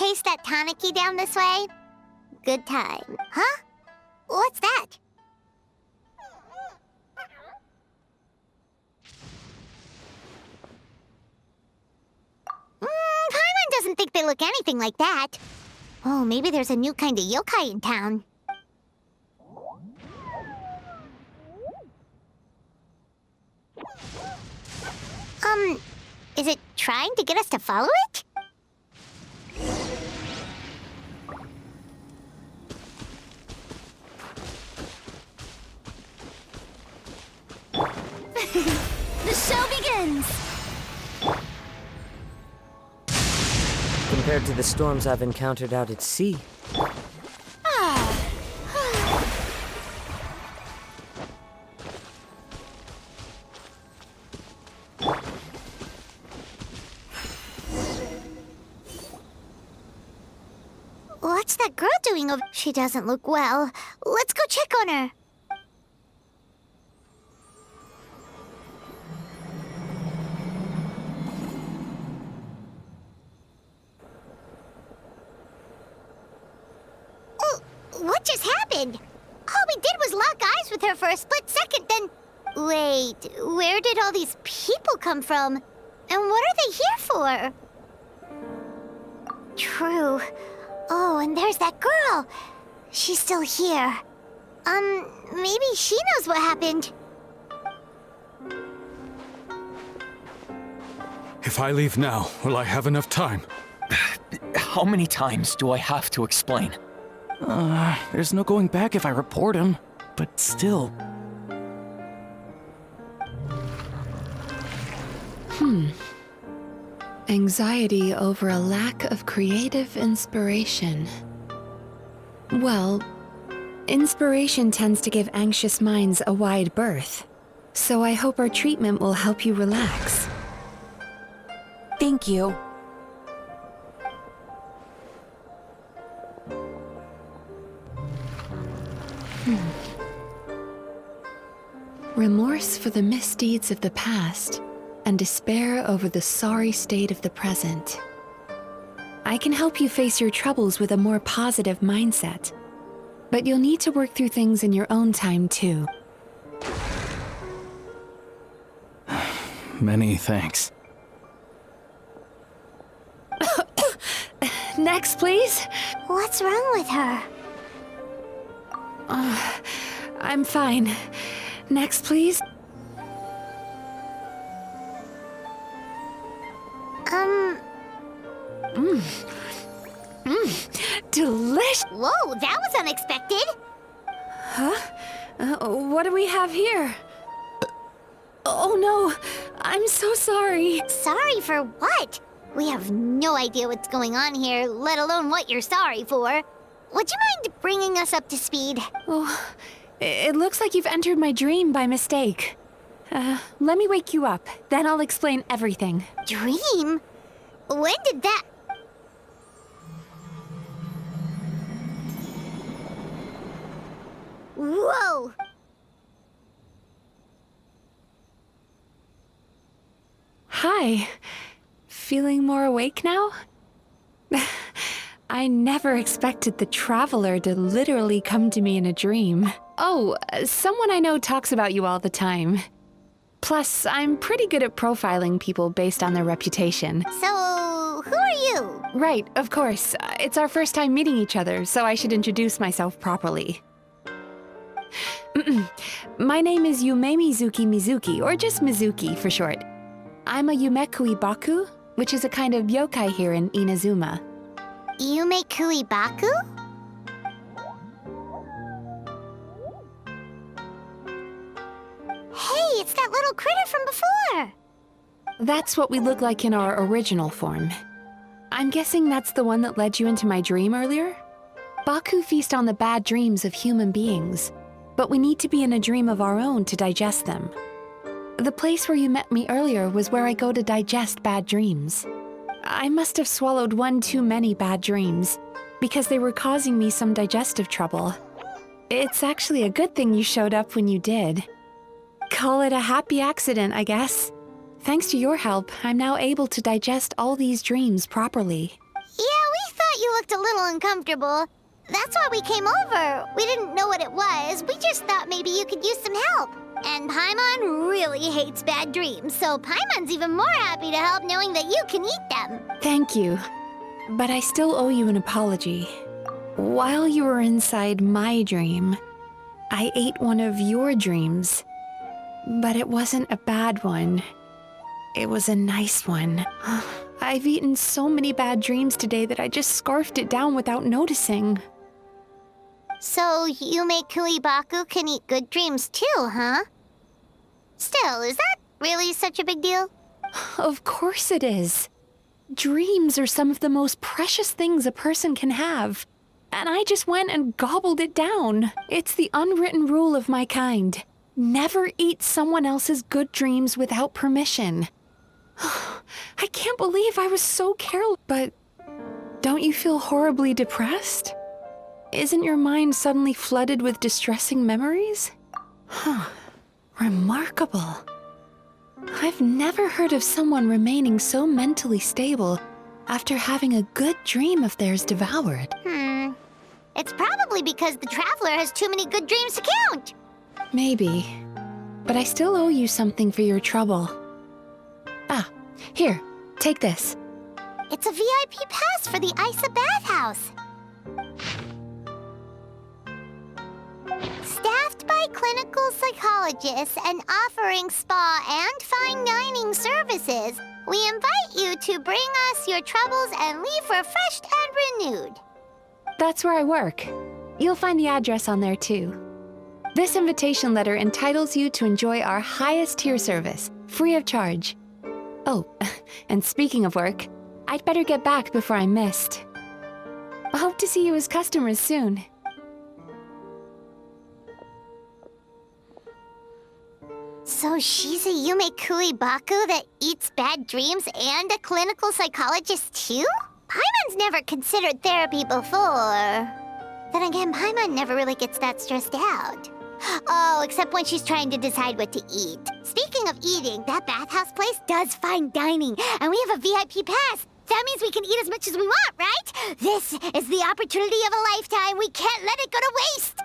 chase that Tanuki down this way? Good time. Huh? What's that? Paimon doesn't think they look anything like that. Oh, maybe there's a new kind of yokai in town. Is it trying to get us to follow it? The show begins! Compared to the storms I've encountered out at sea. What's that girl doing over? She doesn't look well. Let's go check on her. What just happened? All we did was lock eyes with her for a split second, then... Wait, where did all these people come from? And what are they here for? True. Oh, and there's that girl. She's still here. Maybe she knows what happened. If I leave now, will I have enough time? How many times do I have to explain? There's no going back if I report him, but still. Anxiety over a lack of creative inspiration. Well, inspiration tends to give anxious minds a wide berth, so I hope our treatment will help you relax. Thank you. Remorse for the misdeeds of the past, and despair over the sorry state of the present. I can help you face your troubles with a more positive mindset, but you'll need to work through things in your own time too. Many thanks. Next, please. What's wrong with her? I'm fine. Next, please. Delish. Whoa, that was unexpected. What do we have here? Oh no, I'm so sorry. Sorry for what? We have no idea what's going on here, let alone what you're sorry for. Would you mind bringing us up to speed? Oh, it looks like you've entered my dream by mistake. Let me wake you up, then I'll explain everything. Dream? When did that... Whoa! Hi. Feeling more awake now? I never expected the Traveler to literally come to me in a dream. Oh, someone I know talks about you all the time. Plus, I'm pretty good at profiling people based on their reputation. So, who are you? Right, of course. It's our first time meeting each other, so I should introduce myself properly. My name is Yumemizuki Mizuki, or just Mizuki for short. I'm a Yumekui Baku, which is a kind of yokai here in Inazuma. Yumekui Baku? Hey, it's that little critter from before! That's what we look like in our original form. I'm guessing that's the one that led you into my dream earlier? Baku feast on the bad dreams of human beings, but we need to be in a dream of our own to digest them. The place where you met me earlier was where I go to digest bad dreams. I must have swallowed one too many bad dreams, because they were causing me some digestive trouble. It's actually a good thing you showed up when you did. Call it a happy accident, I guess. Thanks to your help, I'm now able to digest all these dreams properly. Yeah, we thought you looked a little uncomfortable. That's why we came over. We didn't know what it was. We just thought maybe you could use some help. And Paimon really hates bad dreams, so Paimon's even more happy to help knowing that you can eat them. Thank you. But I still owe you an apology. While you were inside my dream, I ate one of your dreams. But it wasn't a bad one. It was a nice one. I've eaten so many bad dreams today that I just scarfed it down without noticing. So Yumei Baku can eat good dreams too, huh? Still, is that really such a big deal? Of course it is. Dreams are some of the most precious things a person can have. And I just went and gobbled it down. It's the unwritten rule of my kind. Never eat someone else's good dreams without permission. I can't believe I was so careless. But don't you feel horribly depressed? Isn't your mind suddenly flooded with distressing memories? Remarkable. I've never heard of someone remaining so mentally stable after having a good dream of theirs devoured. It's probably because the traveler has too many good dreams to count. Maybe. But I still owe you something for your trouble. Here, take this. It's a VIP pass for the Isa bathhouse. Staffed by clinical psychologists and offering spa and fine dining services, we invite you to bring us your troubles and leave refreshed and renewed. That's where I work. You'll find the address on there too. This invitation letter entitles you to enjoy our highest tier service, free of charge. Oh, and speaking of work, I'd better get back before I'm missed. I hope to see you as customers soon. So she's a Yumei Baku that eats bad dreams and a clinical psychologist too? Paimon's never considered therapy before. Then again, Paimon never really gets that stressed out. Oh, except when she's trying to decide what to eat. Speaking of eating, that bathhouse place does fine dining, and we have a VIP pass. That means we can eat as much as we want, right? This is the opportunity of a lifetime. We can't let it go to waste.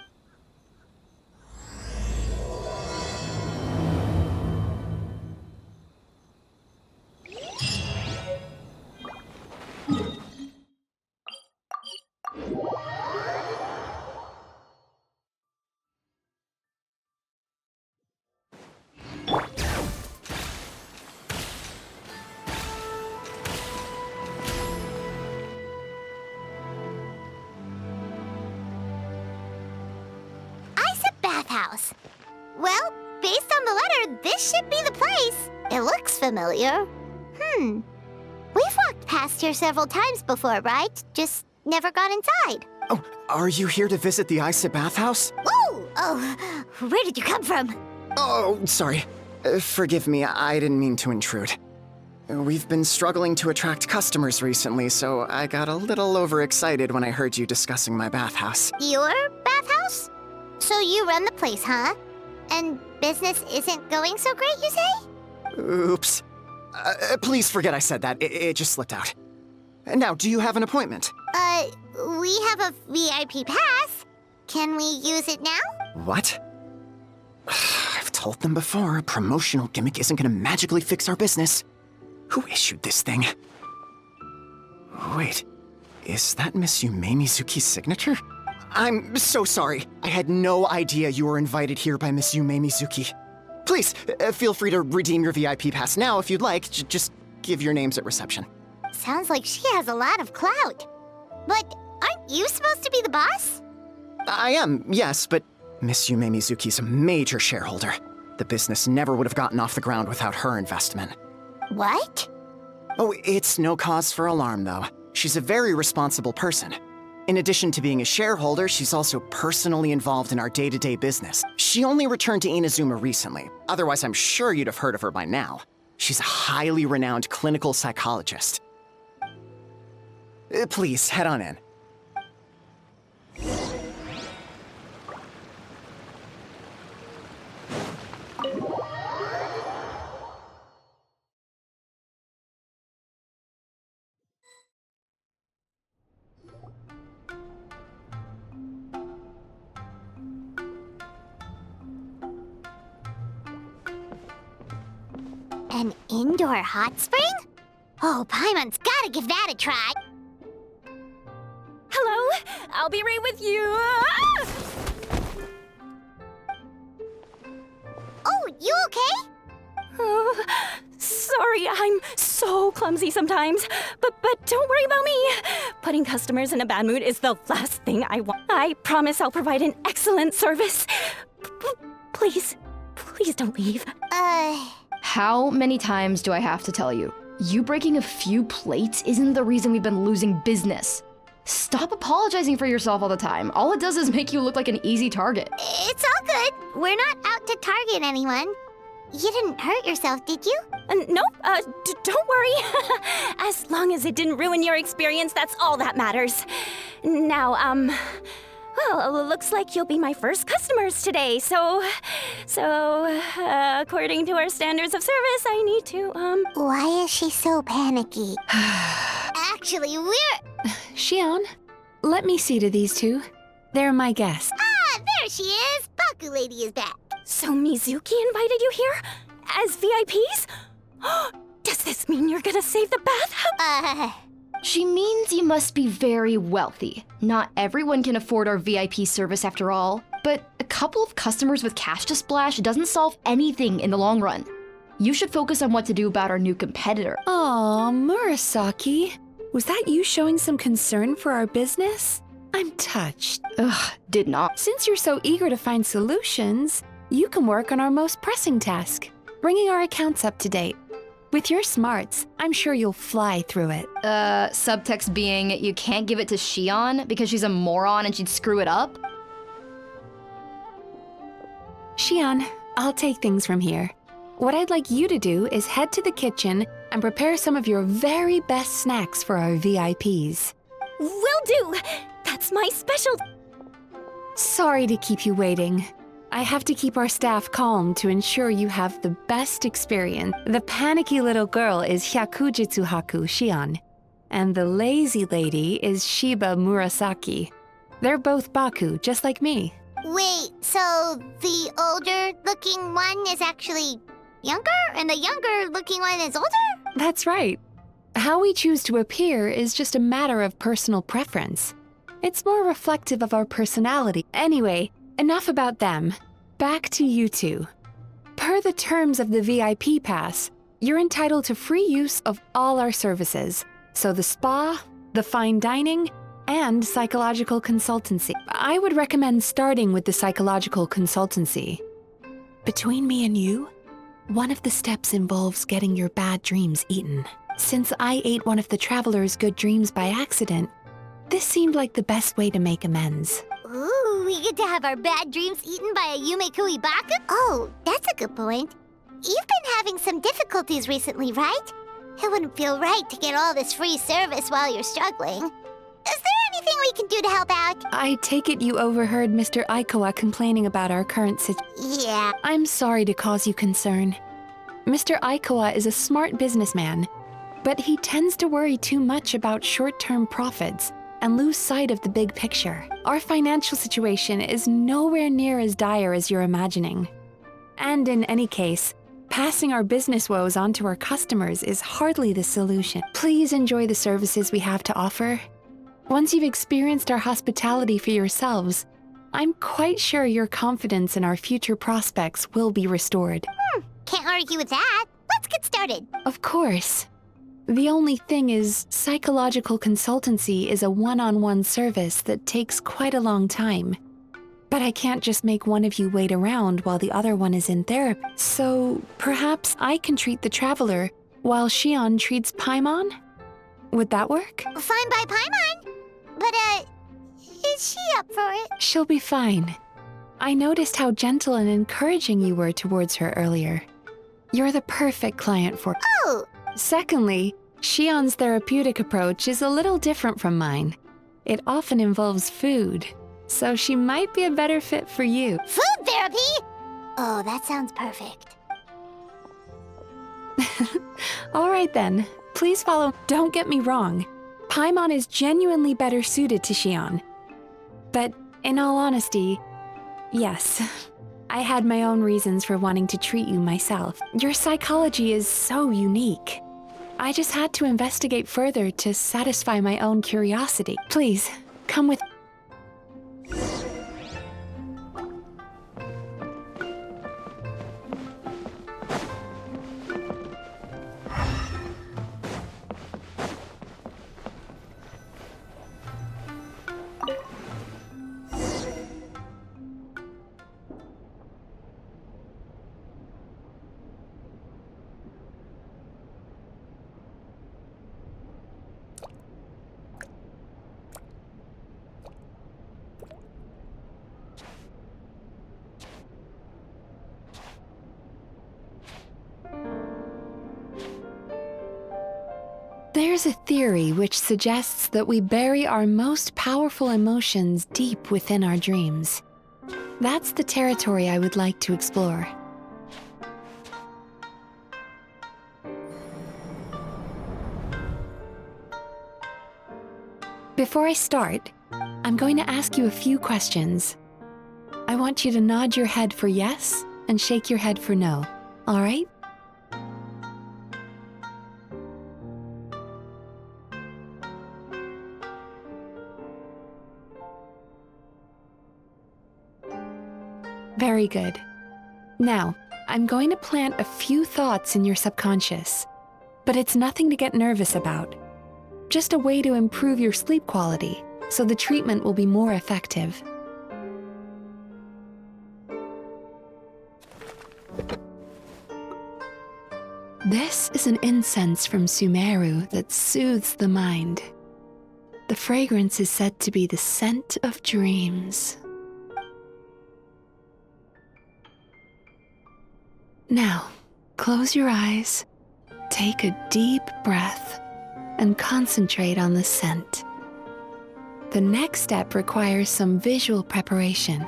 Bathhouse. Well, based on the letter, this should be the place. It looks familiar. We've walked past here several times before, right? Just never gone inside. Oh, are you here to visit the Isa bathhouse? Ooh! Oh, where did you come from? Oh, sorry. Forgive me, I didn't mean to intrude. We've been struggling to attract customers recently, so I got a little overexcited when I heard you discussing my bathhouse. Your bathhouse? So you run the place, huh? And business isn't going so great, you say? Oops. Please forget I said that. It just slipped out. Now, do you have an appointment? We have a VIP pass. Can we use it now? What? I've told them before, a promotional gimmick isn't gonna magically fix our business. Who issued this thing? Wait, is that Miss Yumemizuki's signature? I'm so sorry. I had no idea you were invited here by Miss Yumemizuki. Please, feel free to redeem your VIP pass now if you'd like. Just give your names at reception. Sounds like she has a lot of clout. But aren't you supposed to be the boss? I am, yes, but Miss Yumemizuki's a major shareholder. The business never would have gotten off the ground without her investment. What? Oh, it's no cause for alarm, though. She's a very responsible person. In addition to being a shareholder, she's also personally involved in our day-to-day business. She only returned to Inazuma recently. Otherwise, I'm sure you'd have heard of her by now. She's a highly renowned clinical psychologist. Please, head on in. An indoor hot spring? Oh, Paimon's gotta give that a try. Hello? I'll be right with you. Ah! Oh, you okay? Oh, sorry, I'm so clumsy sometimes. But don't worry about me. Putting customers in a bad mood is the last thing I want. I promise I'll provide an excellent service. Please don't leave. How many times do I have to tell you? You breaking a few plates isn't the reason we've been losing business. Stop apologizing for yourself all the time. All it does is make you look like an easy target. It's all good. We're not out to target anyone. You didn't hurt yourself, did you? Nope, don't worry. As long as it didn't ruin your experience, that's all that matters. Now, well, it looks like you'll be my first customers today, so, according to our standards of service, I need to, Why is she so panicky? Actually, we're... Xion, let me see to these two. They're my guests. Ah, there she is! Baku Lady is back. So Mizuki invited you here? As VIPs? Does this mean you're gonna save the bathhouse? She means you must be very wealthy. Not everyone can afford our VIP service after all. But a couple of customers with cash to splash doesn't solve anything in the long run. You should focus on what to do about our new competitor. Aw, Murasaki. Was that you showing some concern for our business? I'm touched. Ugh, did not. Since you're so eager to find solutions, you can work on our most pressing task, bringing our accounts up to date. With your smarts, I'm sure you'll fly through it. Subtext being, you can't give it to Xion because she's a moron and she'd screw it up? Xion, I'll take things from here. What I'd like you to do is head to the kitchen and prepare some of your very best snacks for our VIPs. Will do! That's my special... Sorry to keep you waiting. I have to keep our staff calm to ensure you have the best experience. The panicky little girl is Hyakujitsu Haku Xion, and the lazy lady is Shiba Murasaki. They're both Baku, just like me. Wait, so the older-looking one is actually younger, and the younger-looking one is older? That's right. How we choose to appear is just a matter of personal preference. It's more reflective of our personality. Anyway, enough about them. Back to you two. Per the terms of the VIP pass, you're entitled to free use of all our services. So the spa, the fine dining, and psychological consultancy. I would recommend starting with the psychological consultancy. Between me and you, one of the steps involves getting your bad dreams eaten. Since I ate one of the traveler's good dreams by accident, this seemed like the best way to make amends. Ooh, we get to have our bad dreams eaten by a Yumemizuki Baku? Oh, that's a good point. You've been having some difficulties recently, right? It wouldn't feel right to get all this free service while you're struggling. Is there anything we can do to help out? I take it you overheard Mr. Aikawa complaining about our current situation. Yeah. I'm sorry to cause you concern. Mr. Aikawa is a smart businessman, but he tends to worry too much about short-term profits and lose sight of the big picture. Our financial situation is nowhere near as dire as you're imagining. And in any case, passing our business woes on to our customers is hardly the solution. Please enjoy the services we have to offer. Once you've experienced our hospitality for yourselves, I'm quite sure your confidence in our future prospects will be restored. Can't argue with that. Let's get started. Of course. The only thing is, psychological consultancy is a one-on-one service that takes quite a long time. But I can't just make one of you wait around while the other one is in therapy. So perhaps I can treat the traveler while Xion treats Paimon? Would that work? Fine by Paimon. But, is she up for it? She'll be fine. I noticed how gentle and encouraging you were towards her earlier. You're the perfect client for... Oh! Secondly, Xion's therapeutic approach is a little different from mine. It often involves food, so she might be a better fit for you. Food therapy? Oh, that sounds perfect. All right then, please follow. Don't get me wrong, Paimon is genuinely better suited to Xion. But in all honesty, yes, I had my own reasons for wanting to treat you myself. Your psychology is so unique. I just had to investigate further to satisfy my own curiosity. Please, come with. There's a theory which suggests that we bury our most powerful emotions deep within our dreams. That's the territory I would like to explore. Before I start, I'm going to ask you a few questions. I want you to nod your head for yes and shake your head for no, all right? Very good. Now, I'm going to plant a few thoughts in your subconscious, but it's nothing to get nervous about. Just a way to improve your sleep quality, so the treatment will be more effective. This is an incense from Sumeru that soothes the mind. The fragrance is said to be the scent of dreams. Now, close your eyes, take a deep breath, and concentrate on the scent. The next step requires some visual preparation,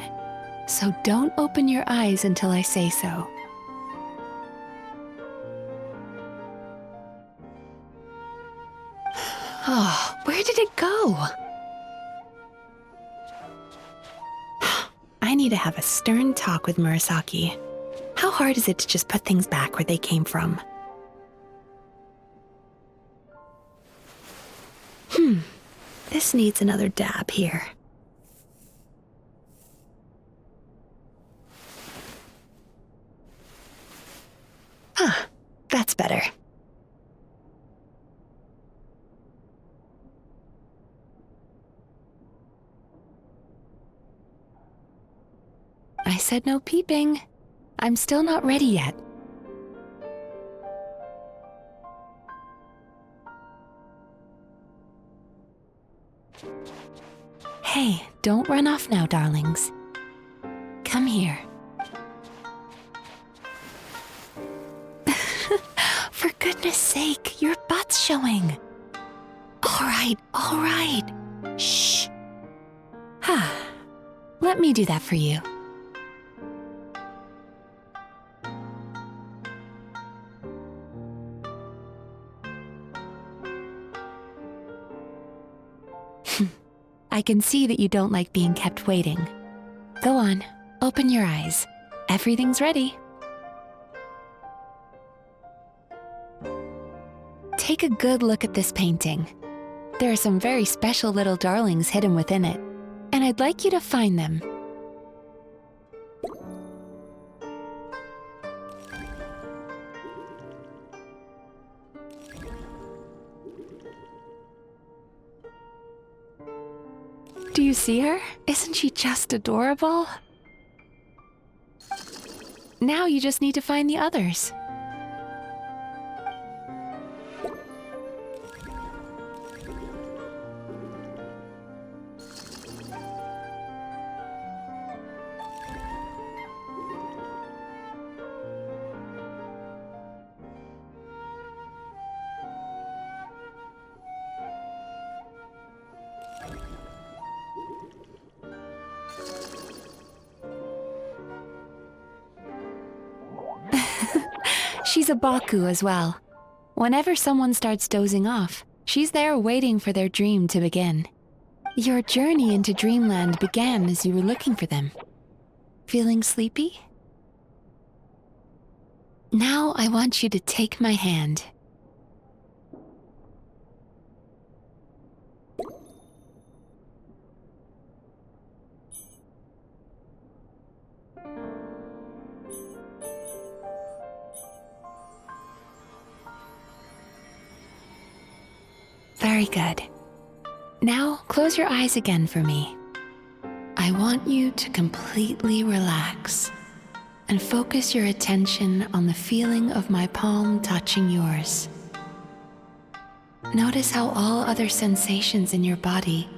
so don't open your eyes until I say so. Oh, where did it go? I need to have a stern talk with Murasaki. How hard is it to just put things back where they came from? This needs another dab here. That's better. I said no peeping. I'm still not ready yet. Hey, don't run off now, darlings. Come here. For goodness sake, your butt's showing. All right. Shh. Let me do that for you. I can see that you don't like being kept waiting. Go on, open your eyes. Everything's ready. Take a good look at this painting. There are some very special little darlings hidden within it, and I'd like you to find them. Do you see her? Isn't she just adorable? Now you just need to find the others. She's a Baku as well. Whenever someone starts dozing off, she's there waiting for their dream to begin. Your journey into Dreamland began as you were looking for them. Feeling sleepy? Now I want you to take my hand. Very good. Now close your eyes again for me. I want you to completely relax and focus your attention on the feeling of my palm touching yours. Notice how all other sensations in your body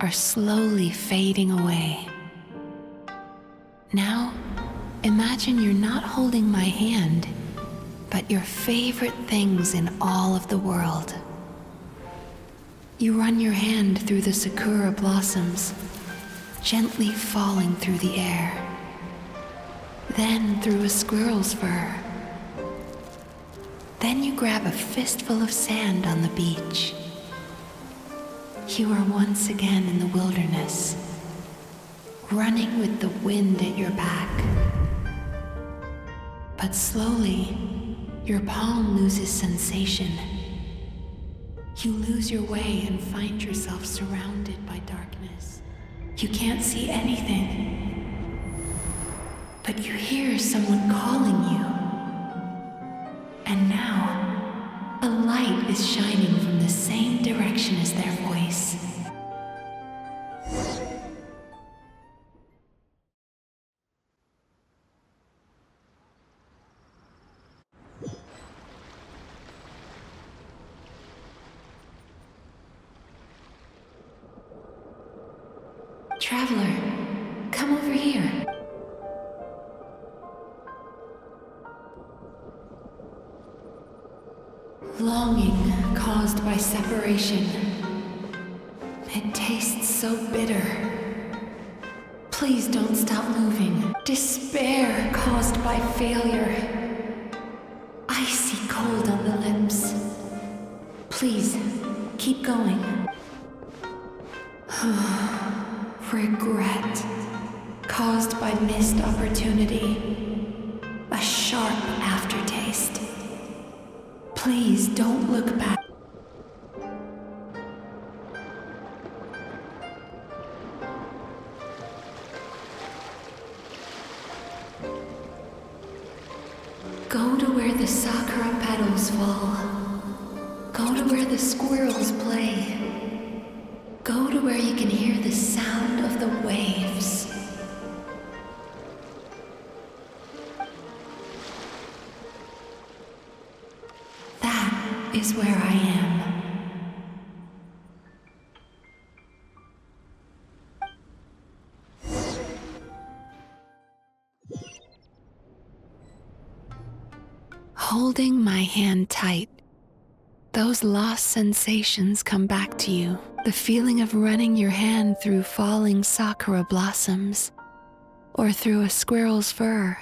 are slowly fading away. Now, imagine you're not holding my hand, but your favorite things in all of the world. You run your hand through the sakura blossoms, gently falling through the air. Then through a squirrel's fur. Then you grab a fistful of sand on the beach. You are once again in the wilderness, running with the wind at your back. But slowly, your palm loses sensation. You lose your way and find yourself surrounded by darkness. You can't see anything, but you hear someone calling you. And now, a light is shining from the same direction as their voice. Traveler, come over here. Longing caused by separation. It tastes so bitter. Please don't stop moving. Despair caused by failure. Icy cold on the lips. Please, keep going. Regret caused by missed opportunity. A sharp aftertaste. Please don't look back. Go to where the sakura petals fall. Go to where the squirrels play. Go to where you can hear the sound of the waves. That is where I am. Holding my hand tight, those lost sensations come back to you. The feeling of running your hand through falling sakura blossoms, or through a squirrel's fur,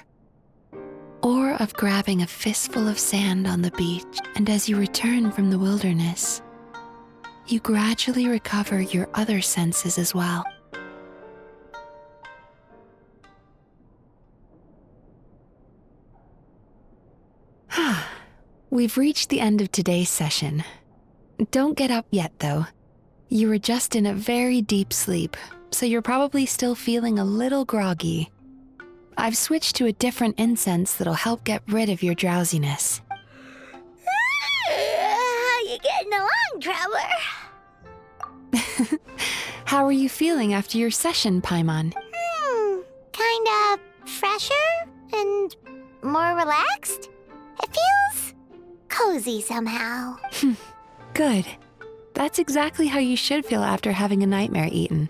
or of grabbing a fistful of sand on the beach. And as you return from the wilderness, you gradually recover your other senses as well. We've reached the end of today's session. Don't get up yet, though. You were just in a very deep sleep, so you're probably still feeling a little groggy. I've switched to a different incense that'll help get rid of your drowsiness. How you getting along, Traveler? How are you feeling after your session, Paimon? Kinda fresher and more relaxed. It feels cozy somehow. Good. That's exactly how you should feel after having a nightmare eaten.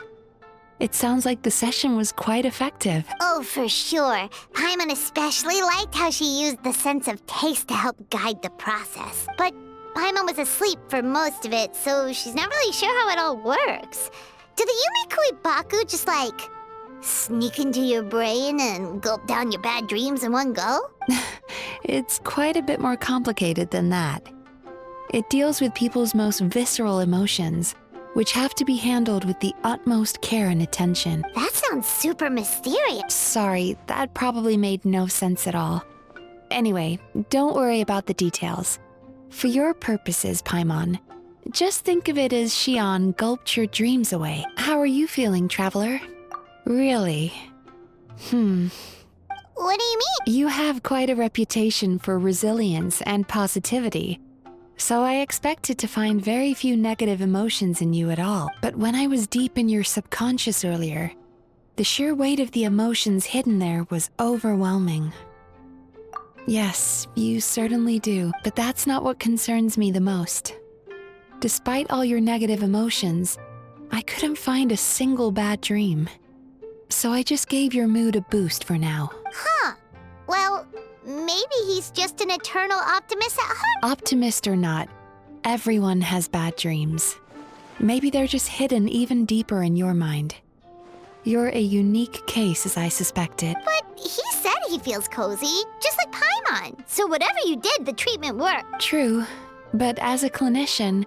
It sounds like the session was quite effective. Oh, for sure. Paimon especially liked how she used the sense of taste to help guide the process. But Paimon was asleep for most of it, so she's not really sure how it all works. Do the Yumekui Baku just sneak into your brain and gulp down your bad dreams in one go? It's quite a bit more complicated than that. It deals with people's most visceral emotions, which have to be handled with the utmost care and attention. That sounds super mysterious. Sorry, that probably made no sense at all. Anyway, don't worry about the details. For your purposes, Paimon, just think of it as Xion gulped your dreams away. How are you feeling, traveler? Really? What do you mean? You have quite a reputation for resilience and positivity, so I expected to find very few negative emotions in you at all. But when I was deep in your subconscious earlier, the sheer weight of the emotions hidden there was overwhelming. Yes, you certainly do, but that's not what concerns me the most. Despite all your negative emotions, I couldn't find a single bad dream. So I just gave your mood a boost for now. Huh. Well, maybe he's just an eternal optimist at heart. Optimist or not, everyone has bad dreams. Maybe they're just hidden even deeper in your mind. You're a unique case, as I suspected. But he said he feels cozy, just like Paimon. So whatever you did, the treatment worked. True, but as a clinician,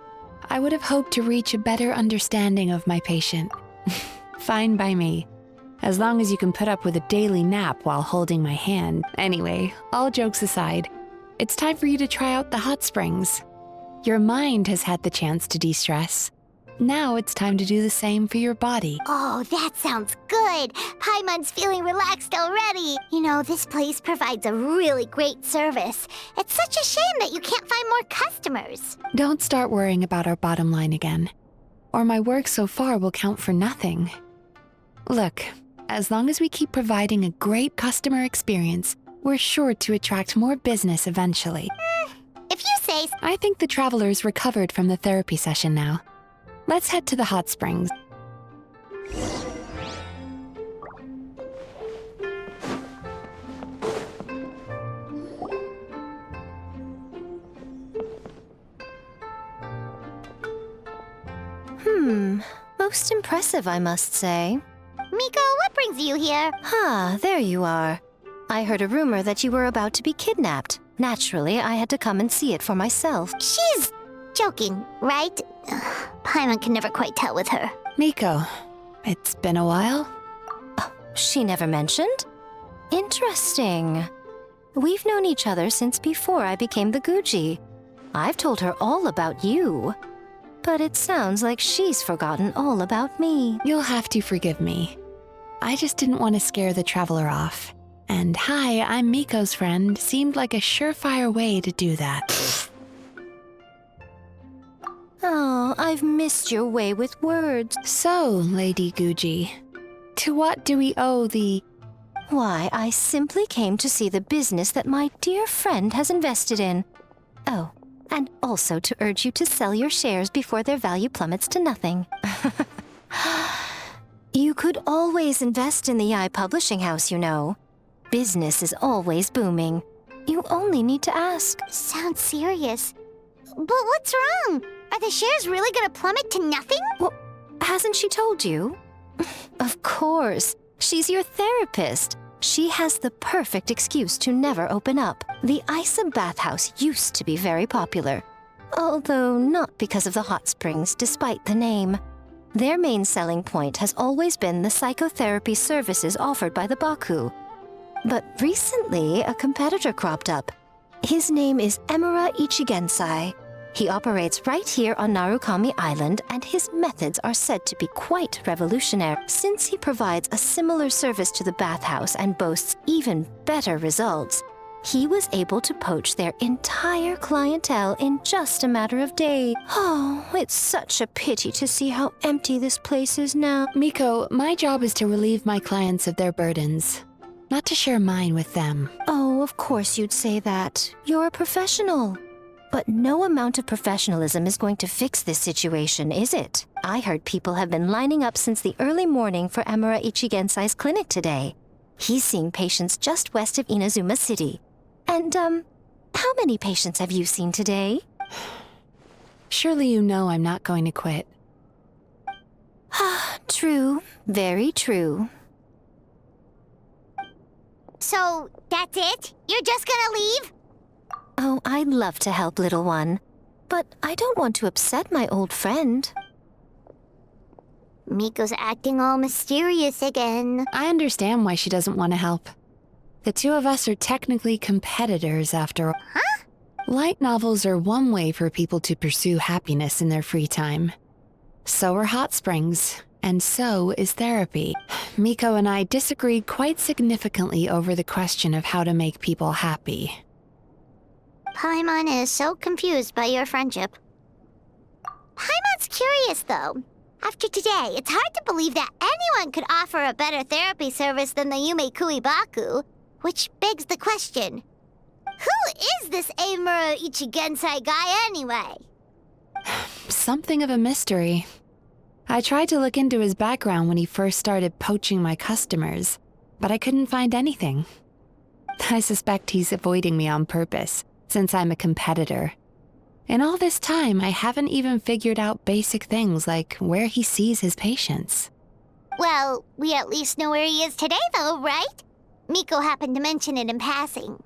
I would have hoped to reach a better understanding of my patient. Fine by me, as long as you can put up with a daily nap while holding my hand. Anyway, all jokes aside, it's time for you to try out the hot springs. Your mind has had the chance to de-stress. Now it's time to do the same for your body. Oh, that sounds good. Paimon's feeling relaxed already. You know, this place provides a really great service. It's such a shame that you can't find more customers. Don't start worrying about our bottom line again, or my work so far will count for nothing. Look, as long as we keep providing a great customer experience, we're sure to attract more business eventually. If you say so. I think the traveler's recovered from the therapy session now. Let's head to the hot springs. Most impressive, I must say. Miko, what brings you here? There you are. I heard a rumor that you were about to be kidnapped. Naturally, I had to come and see it for myself. She's joking, right? Paimon can never quite tell with her. Miko, it's been a while. She never mentioned? Interesting. We've known each other since before I became the Guji. I've told her all about you. But it sounds like she's forgotten all about me. You'll have to forgive me. I just didn't want to scare the traveler off. And hi, I'm Miko's friend seemed like a surefire way to do that. Oh, I've missed your way with words. So, Lady Guji, to what do we owe the... Why, I simply came to see the business that my dear friend has invested in. Oh, and also to urge you to sell your shares before their value plummets to nothing. You could always invest in the Yai publishing house, you know. Business is always booming. You only need to ask. Sounds serious. But what's wrong? Are the shares really gonna plummet to nothing? Well, hasn't she told you? Of course. She's your therapist. She has the perfect excuse to never open up. The Isa bathhouse used to be very popular, although not because of the hot springs, despite the name. Their main selling point has always been the psychotherapy services offered by the Baku. But recently, a competitor cropped up. His name is Emura Ichigensai. He operates right here on Narukami Island, and his methods are said to be quite revolutionary. Since he provides a similar service to the bathhouse and boasts even better results, he was able to poach their entire clientele in just a matter of days. Oh, it's such a pity to see how empty this place is now. Miko, my job is to relieve my clients of their burdens, not to share mine with them. Oh, of course you'd say that. You're a professional. But no amount of professionalism is going to fix this situation, is it? I heard people have been lining up since the early morning for Emura Ichigensai's clinic today. He's seeing patients just west of Inazuma City. And, how many patients have you seen today? Surely you know I'm not going to quit. True. Very true. So, that's it? You're just gonna leave? Oh, I'd love to help, little one. But I don't want to upset my old friend. Miko's acting all mysterious again. I understand why she doesn't want to help. The two of us are technically competitors after all. Huh? Light novels are one way for people to pursue happiness in their free time. So are hot springs, and so is therapy. Miko and I disagreed quite significantly over the question of how to make people happy. Paimon is so confused by your friendship. Paimon's curious, though. After today, it's hard to believe that anyone could offer a better therapy service than the Yumekui Baku, which begs the question, who is this Eimura Ichigensai guy anyway? Something of a mystery. I tried to look into his background when he first started poaching my customers, but I couldn't find anything. I suspect he's avoiding me on purpose, since I'm a competitor. In all this time, I haven't even figured out basic things like where he sees his patients. Well, we at least know where he is today, though, right? Miko happened to mention it in passing.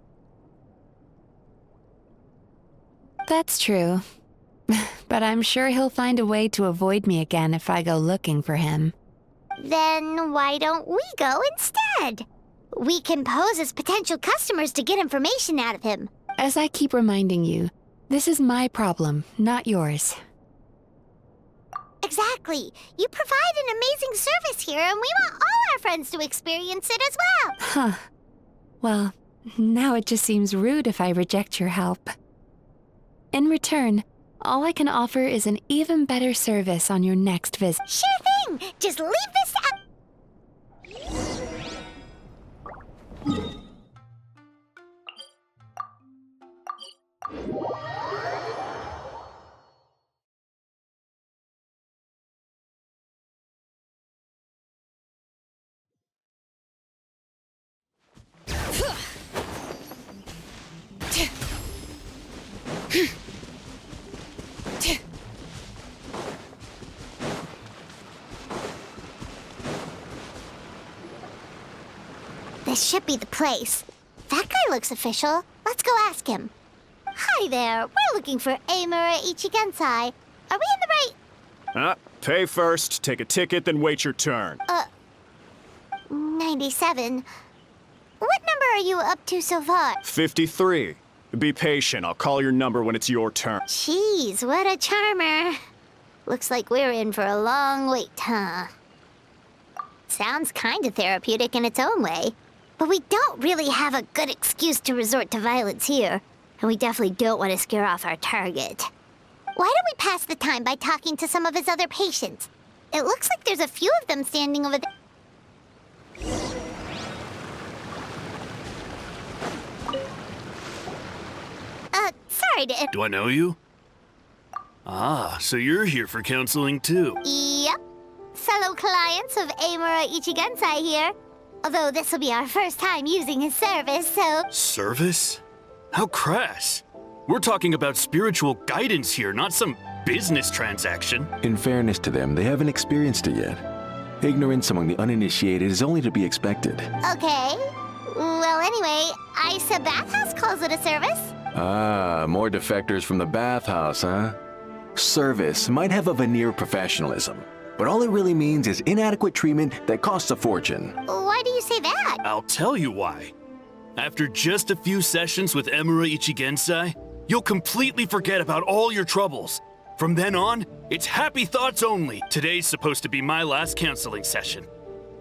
That's true. But I'm sure he'll find a way to avoid me again if I go looking for him. Then why don't we go instead? We can pose as potential customers to get information out of him. As I keep reminding you, this is my problem, not yours. Exactly. You provide an amazing service here, and we want all our friends to experience it as well. Huh. Well, now it just seems rude if I reject your help. In return, all I can offer is an even better service on your next visit. Sure thing! Just leave this out. This should be the place. That guy looks official. Let's go ask him. Hi there. We're looking for Eimura Ichigensai. Are we in the right... Pay first, take a ticket, then wait your turn. 97. What number are you up to so far? 53. Be patient, I'll call your number when it's your turn. Jeez, what a charmer. Looks like we're in for a long wait, huh? Sounds kinda therapeutic in its own way. But we don't really have a good excuse to resort to violence here. And we definitely don't want to scare off our target. Why don't we pass the time by talking to some of his other patients? It looks like there's a few of them standing over there. Sorry to... Do I know you? Ah, so you're here for counseling too. Yep. Fellow clients of Eimura Ichigensai here. Although this will be our first time using his service, so... Service? How crass. We're talking about spiritual guidance here, not some business transaction. In fairness to them, they haven't experienced it yet. Ignorance among the uninitiated is only to be expected. Okay. Well, anyway, Isa Bathhouse calls it a service. Ah, more defectors from the bathhouse, huh? Service might have a veneer of professionalism, but all it really means is inadequate treatment that costs a fortune. Why do you say that? I'll tell you why. After just a few sessions with Eimura Ichigensai, you'll completely forget about all your troubles. From then on, it's happy thoughts only. Today's supposed to be my last counseling session.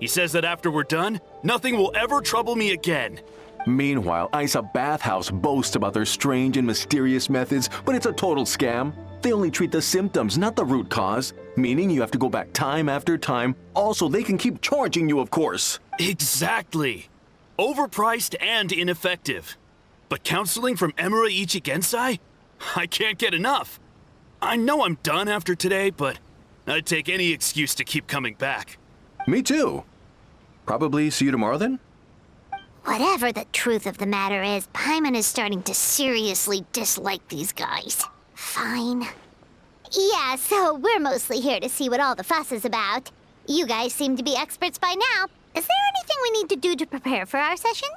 He says that after we're done, nothing will ever trouble me again. Meanwhile, Isa Bathhouse boasts about their strange and mysterious methods, but it's a total scam. They only treat the symptoms, not the root cause, meaning you have to go back time after time. Also, they can keep charging you, of course. Exactly. Overpriced and ineffective. But counseling from Eimura Ichigensai? I can't get enough. I know I'm done after today, but I'd take any excuse to keep coming back. Me too. Probably see you tomorrow then? Whatever the truth of the matter is, Paimon is starting to seriously dislike these guys. Fine. Yeah, so we're mostly here to see what all the fuss is about. You guys seem to be experts by now. Is there anything we need to do to prepare for our session?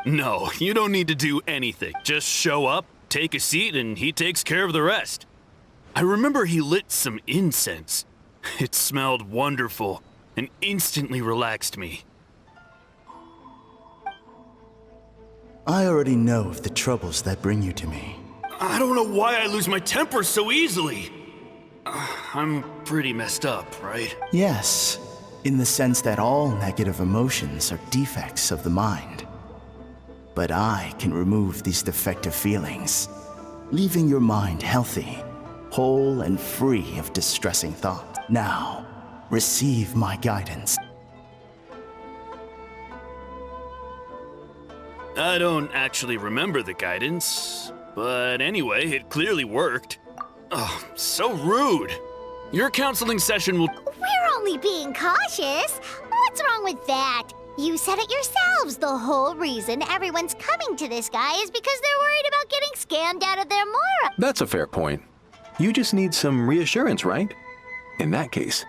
No, you don't need to do anything. Just show up, take a seat, and he takes care of the rest. I remember he lit some incense. It smelled wonderful and instantly relaxed me. I already know of the troubles that bring you to me. I don't know why I lose my temper so easily. I'm pretty messed up, right? Yes, in the sense that all negative emotions are defects of the mind. But I can remove these defective feelings, leaving your mind healthy, whole and free of distressing thoughts. Now, receive my guidance. I don't actually remember the guidance, but anyway, it clearly worked. Oh, so rude. Your counseling session will— We're only being cautious. What's wrong with that? You said it yourselves. The whole reason everyone's coming to this guy is because they're worried about getting scammed out of their mora. That's a fair point. You just need some reassurance, right? In that case,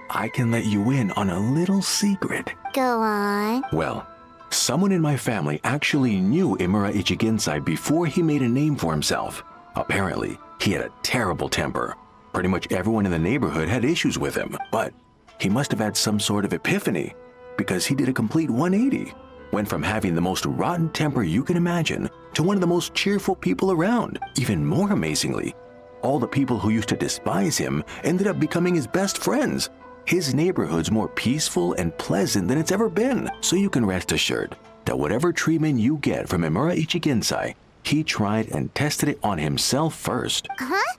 I can let you in on a little secret. Go on. Well, someone in my family actually knew Imura Ichigensai before he made a name for himself. Apparently, he had a terrible temper. Pretty much everyone in the neighborhood had issues with him, but he must have had some sort of epiphany, because he did a complete 180. Went from having the most rotten temper you can imagine to one of the most cheerful people around. Even more amazingly, all the people who used to despise him ended up becoming his best friends. His neighborhood's more peaceful and pleasant than it's ever been, so you can rest assured that whatever treatment you get from Imura Ichigensai, he tried and tested it on himself first. Huh?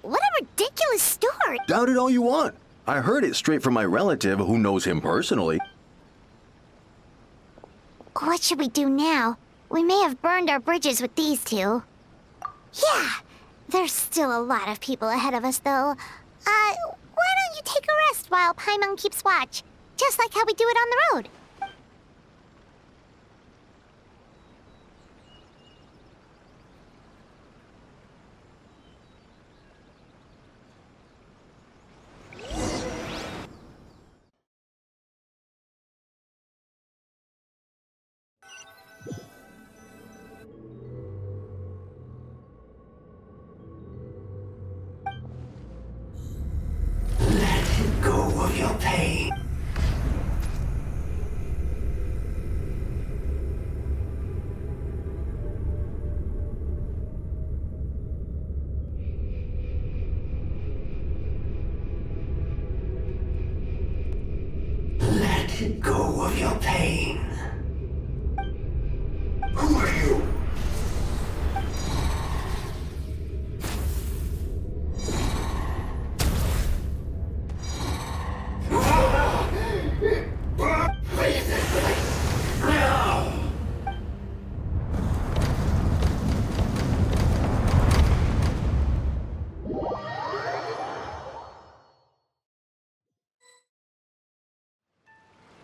What a ridiculous story. Doubt it all you want. I heard it straight from my relative who knows him personally. What should we do now? We may have burned our bridges with these two. Yeah, there's still a lot of people ahead of us, though. Why don't you take a rest while Paimon keeps watch? Just like how we do it on the road. Go of your pain. Let go of your pain. Who are you?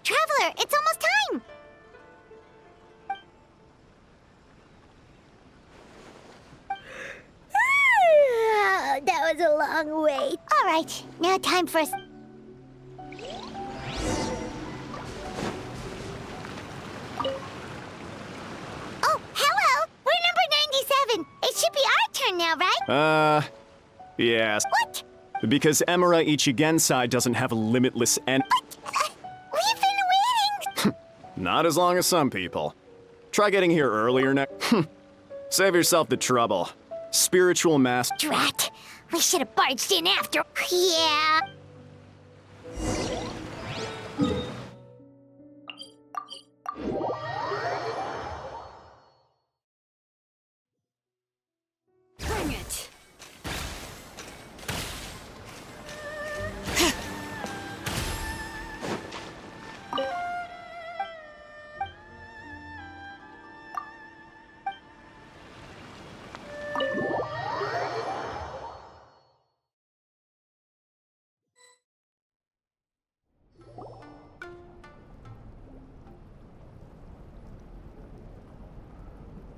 Traveler, it's almost time! That was a long wait. All right, now time for us. Oh, hello! We're number 97. It should be our turn now, right? Yes. What? Because Imura Ichigensai doesn't have a limitless end. We've been waiting! Not as long as some people. Try getting here earlier next. Save yourself the trouble. Spiritual master. Drat! We should have barged in after. Yeah. Bring it.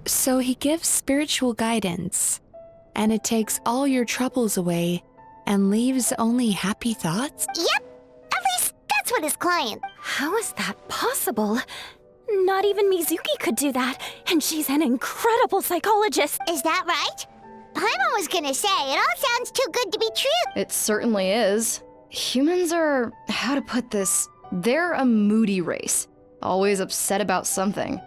So he gives spiritual guidance, and it takes all your troubles away and leaves only happy thoughts? Yep! At least that's what his client. How is that possible? Not even Mizuki could do that, and she's an incredible psychologist. Is that right? Paimon was gonna say, it all sounds too good to be true. It certainly is. Humans are, how to put this, they're a moody race. Always upset about something.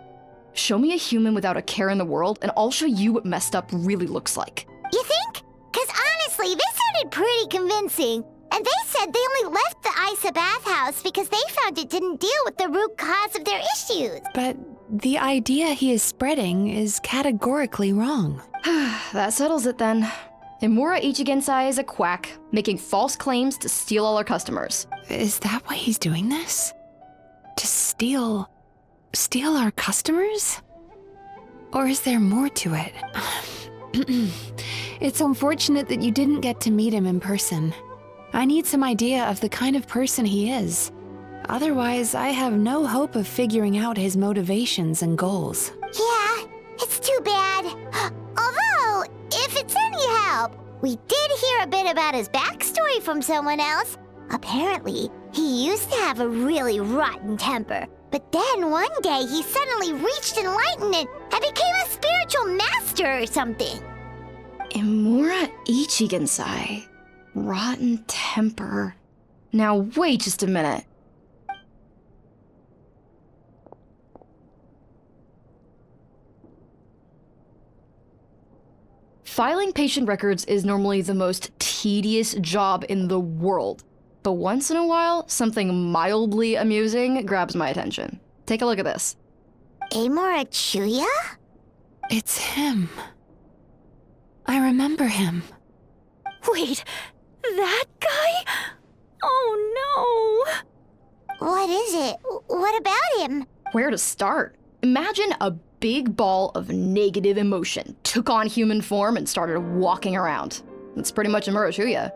Show me a human without a care in the world, and I'll show you what messed up really looks like. You think? Because honestly, this sounded pretty convincing. And they said they only left the Isa bathhouse because they found it didn't deal with the root cause of their issues. But the idea he is spreading is categorically wrong. That settles it then. Imura Ichigensai is a quack, making false claims to steal all our customers. Is that why he's doing this? To steal our customers? Or is there more to it? It's unfortunate that you didn't get to meet him in person. I need some idea of the kind of person he is. Otherwise, I have no hope of figuring out his motivations and goals. Yeah, it's too bad. Although, if it's any help, we did hear a bit about his backstory from someone else. Apparently, he used to have a really rotten temper. But then one day he suddenly reached enlightenment and became a spiritual master or something. Imura Ichigensai. Rotten temper. Now wait just a minute. Filing patient records is normally the most tedious job in the world. But once in a while, something mildly amusing grabs my attention. Take a look at this. Amora Chuya? It's him. I remember him. Wait, that guy? Oh no! What is it? What about him? Where to start? Imagine a big ball of negative emotion took on human form and started walking around. That's pretty much Imura Chuya.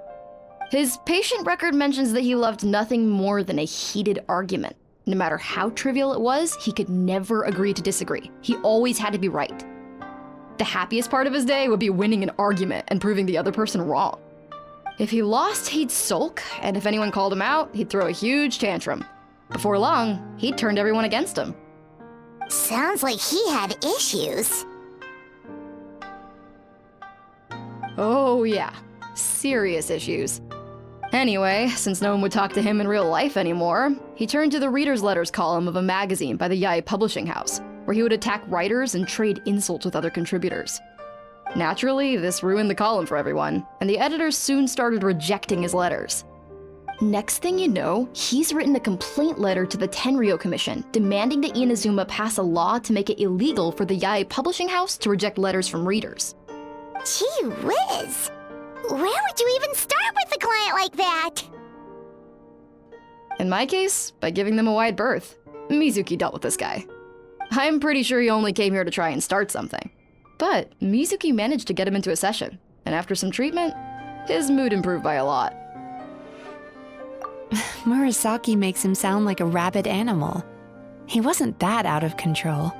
His patient record mentions that he loved nothing more than a heated argument. No matter how trivial it was, he could never agree to disagree. He always had to be right. The happiest part of his day would be winning an argument and proving the other person wrong. If he lost, he'd sulk, and if anyone called him out, he'd throw a huge tantrum. Before long, he'd turned everyone against him. Sounds like he had issues. Oh yeah, serious issues. Anyway, since no one would talk to him in real life anymore, he turned to the reader's letters column of a magazine by the Youkai publishing house, where he would attack writers and trade insults with other contributors. Naturally, this ruined the column for everyone, and the editors soon started rejecting his letters. Next thing you know, he's written a complaint letter to the Tenryo Commission, demanding that Inazuma pass a law to make it illegal for the Youkai publishing house to reject letters from readers. Gee whiz! Where would you even start with a client like that? In my case, by giving them a wide berth. Mizuki dealt with this guy. I'm pretty sure he only came here to try and start something. But Mizuki managed to get him into a session, and after some treatment, his mood improved by a lot. Murasaki makes him sound like a rabid animal. He wasn't that out of control.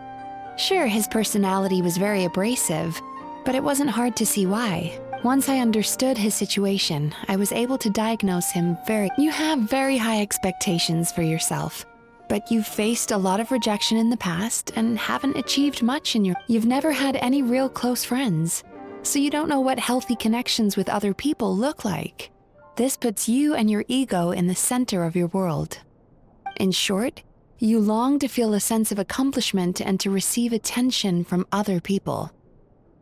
Sure, his personality was very abrasive, but it wasn't hard to see why. Once I understood his situation, I was able to diagnose him You have very high expectations for yourself, but you've faced a lot of rejection in the past and haven't achieved much You've never had any real close friends, so you don't know what healthy connections with other people look like. This puts you and your ego in the center of your world. In short, you long to feel a sense of accomplishment and to receive attention from other people.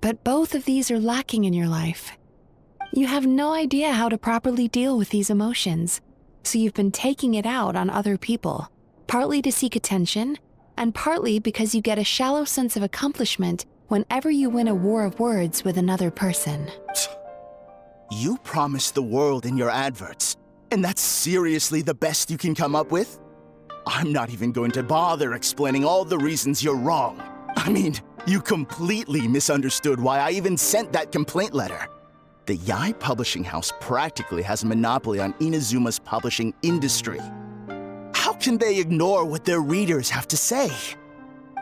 But both of these are lacking in your life. You have no idea how to properly deal with these emotions, so you've been taking it out on other people, partly to seek attention, and partly because you get a shallow sense of accomplishment whenever you win a war of words with another person. You promised the world in your adverts, and that's seriously the best you can come up with? I'm not even going to bother explaining all the reasons you're wrong. I mean, you completely misunderstood why I even sent that complaint letter. The Youkai publishing house practically has a monopoly on Inazuma's publishing industry. How can they ignore what their readers have to say?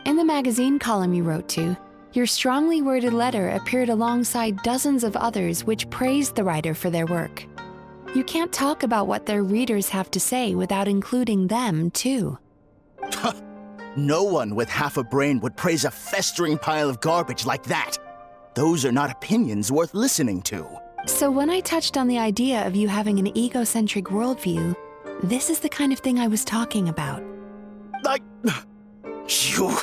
In the magazine column you wrote to, your strongly worded letter appeared alongside dozens of others which praised the writer for their work. You can't talk about what their readers have to say without including them, too. No one with half a brain would praise a festering pile of garbage like that. Those are not opinions worth listening to. So when I touched on the idea of you having an egocentric worldview, this is the kind of thing I was talking about. You...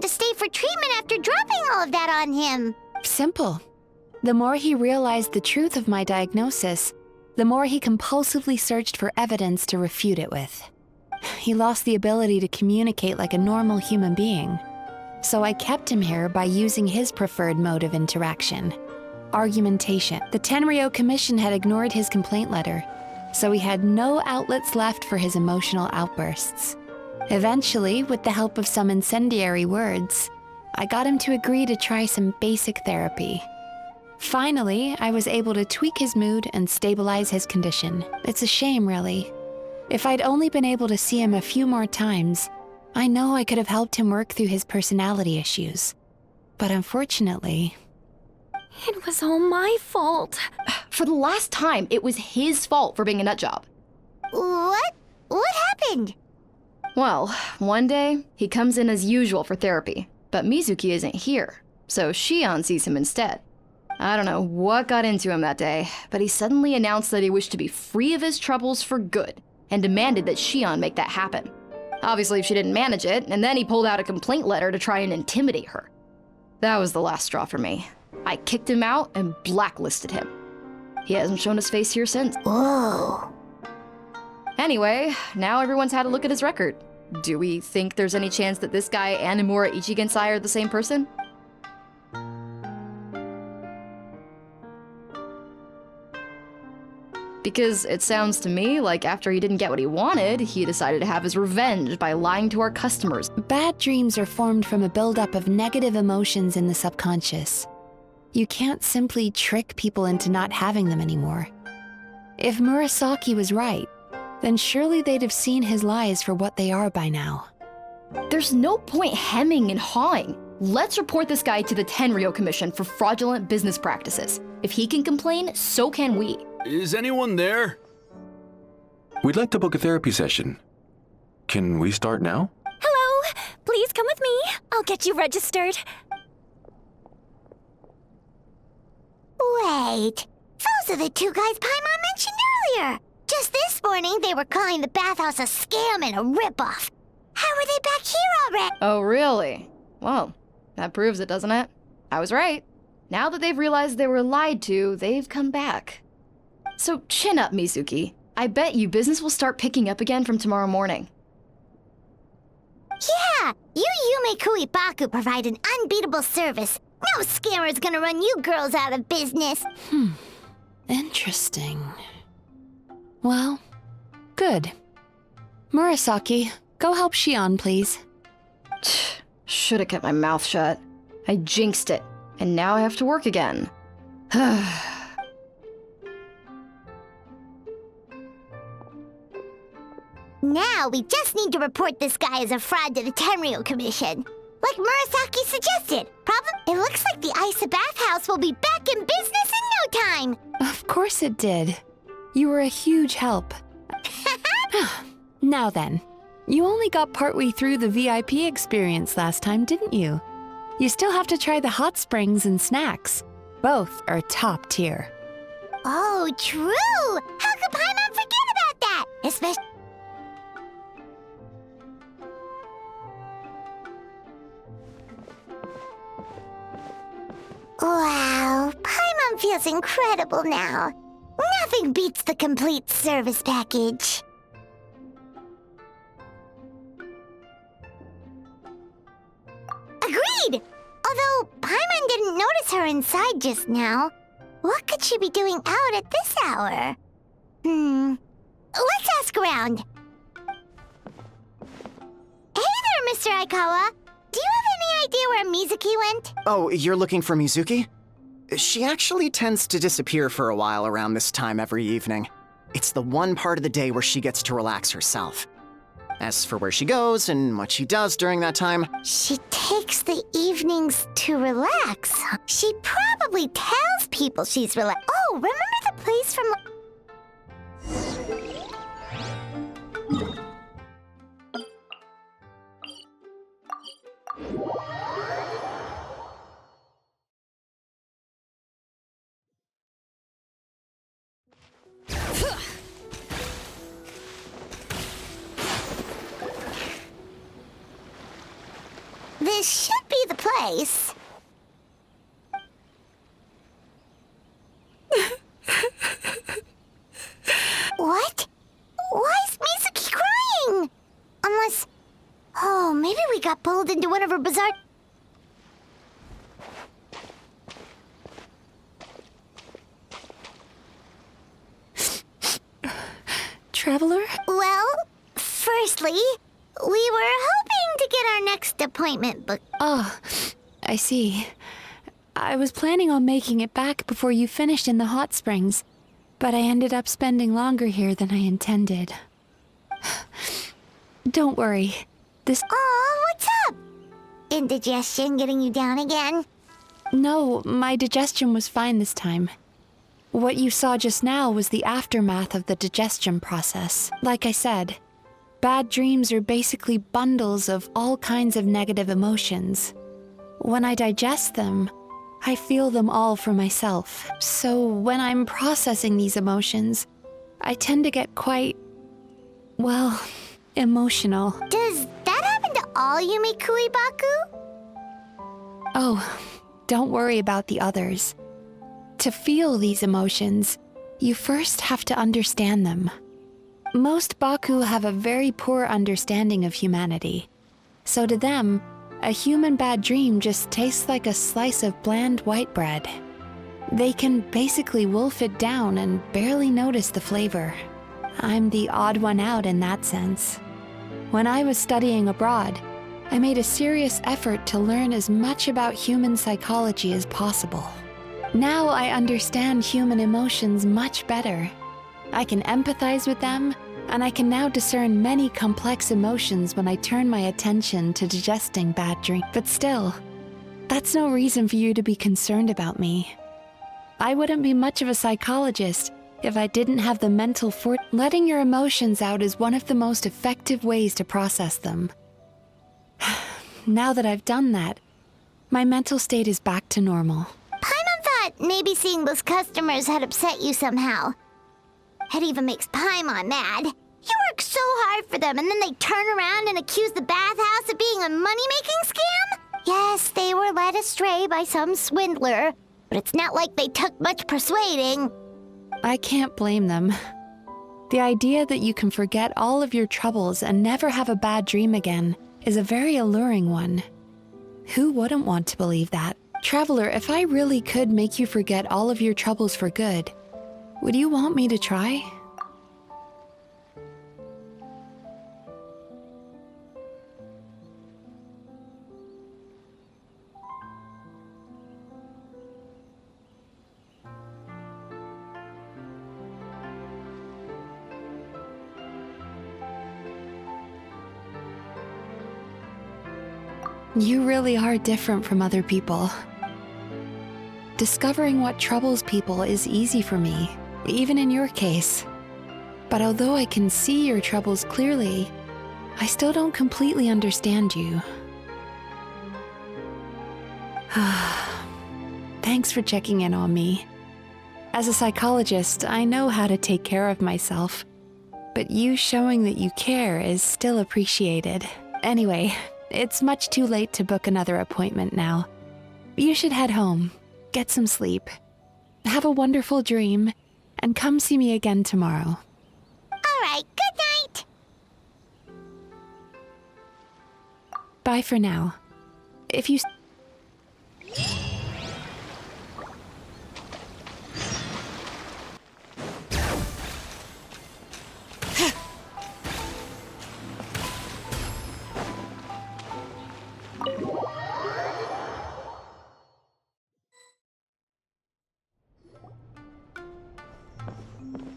to stay for treatment after dropping all of that on him? Simple. The more he realized the truth of my diagnosis, the more he compulsively searched for evidence to refute it with. He lost the ability to communicate like a normal human being. So I kept him here by using his preferred mode of interaction: argumentation. The Tenryou Commission had ignored his complaint letter, so he had no outlets left for his emotional outbursts. Eventually, with the help of some incendiary words, I got him to agree to try some basic therapy. Finally, I was able to tweak his mood and stabilize his condition. It's a shame, really. If I'd only been able to see him a few more times, I know I could have helped him work through his personality issues. But unfortunately... It was all my fault. For the last time, it was his fault for being a nutjob. What? What happened? Well, one day, he comes in as usual for therapy, but Mizuki isn't here, so Shion sees him instead. I don't know what got into him that day, but he suddenly announced that he wished to be free of his troubles for good, and demanded that Shion make that happen. Obviously, she didn't manage it, and then he pulled out a complaint letter to try and intimidate her. That was the last straw for me. I kicked him out and blacklisted him. He hasn't shown his face here since. Whoa. Anyway, now everyone's had a look at his record. Do we think there's any chance that this guy and Nomura Ichigensai are the same person? Because it sounds to me like after he didn't get what he wanted, he decided to have his revenge by lying to our customers. Bad dreams are formed from a buildup of negative emotions in the subconscious. You can't simply trick people into not having them anymore. If Murasaki was right, then surely they'd have seen his lies for what they are by now. There's no point hemming and hawing. Let's report this guy to the Tenryou Commission for fraudulent business practices. If he can complain, so can we. Is anyone there? We'd like to book a therapy session. Can we start now? Hello! Please come with me. I'll get you registered. Wait. Those are the two guys Paimon mentioned earlier. Just this morning, they were calling the bathhouse a scam and a ripoff. How are they back here already? Oh, really? Well, that proves it, doesn't it? I was right. Now that they've realized they were lied to, they've come back. So chin up, Mizuki. I bet you business will start picking up again from tomorrow morning. Yeah! You Yumei Baku provide an unbeatable service. No scammer's gonna run you girls out of business. Interesting. Well, good. Murasaki, go help Shion, please. Should've kept my mouth shut. I jinxed it, and now I have to work again. Now we just need to report this guy as a fraud to the Tenryou Commission. Like Murasaki suggested. Problem? It looks like the Isa bathhouse will be back in business in no time. Of course it did. You were a huge help. Now then, you only got partway through the VIP experience last time, didn't you? You still have to try the hot springs and snacks. Both are top tier. Oh, true! How could Paimon forget about that? Especially... Wow, Paimon feels incredible now. Nothing beats the complete service package. Agreed! Although Paimon didn't notice her inside just now. What could she be doing out at this hour? Let's ask around. Hey there, Mr. Aikawa. Do you have any idea where Mizuki went? Oh, you're looking for Mizuki? She actually tends to disappear for a while around this time every evening. It's the one part of the day where she gets to relax herself. As for where she goes and what she does during that time... She takes the evenings to relax. She probably tells people she's relaxed. Oh, remember the place from... The this should be the place. What? Why is Mizuki crying? Unless... Oh, maybe we got pulled into one of her bizarre... Traveler? Well, firstly, we were hoping to get our next appointment booked. Oh, I see. I was planning on making it back before you finished in the hot springs, but I ended up spending longer here than I intended. Don't worry. Oh, what's up? Indigestion getting you down again? No, my digestion was fine this time. What you saw just now was the aftermath of the digestion process. Like I said, bad dreams are basically bundles of all kinds of negative emotions. When I digest them, I feel them all for myself. So when I'm processing these emotions, I tend to get quite, well, emotional. Does that happen to all Yumekui Baku? Oh, don't worry about the others. To feel these emotions, you first have to understand them. Most Baku have a very poor understanding of humanity. So to them, a human bad dream just tastes like a slice of bland white bread. They can basically wolf it down and barely notice the flavor. I'm the odd one out in that sense. When I was studying abroad, I made a serious effort to learn as much about human psychology as possible. Now I understand human emotions much better. I can empathize with them, and I can now discern many complex emotions when I turn my attention to digesting bad dreams. But still, that's no reason for you to be concerned about me. I wouldn't be much of a psychologist if I didn't have the mental fortitude. Letting your emotions out is one of the most effective ways to process them. Now that I've done that, my mental state is back to normal. Maybe seeing those customers had upset you somehow. It even makes Paimon mad. You work so hard for them, and then they turn around and accuse the bathhouse of being a money-making scam? Yes, they were led astray by some swindler, but it's not like they took much persuading. I can't blame them. The idea that you can forget all of your troubles and never have a bad dream again is a very alluring one. Who wouldn't want to believe that? Traveler, if I really could make you forget all of your troubles for good, would you want me to try? You really are different from other people. Discovering what troubles people is easy for me, even in your case. But although I can see your troubles clearly, I still don't completely understand you. Thanks for checking in on me. As a psychologist, I know how to take care of myself, but you showing that you care is still appreciated. Anyway, it's much too late to book another appointment now. You should head home. Get some sleep. Have a wonderful dream, and come see me again tomorrow. All right, good night. Bye for now. If you...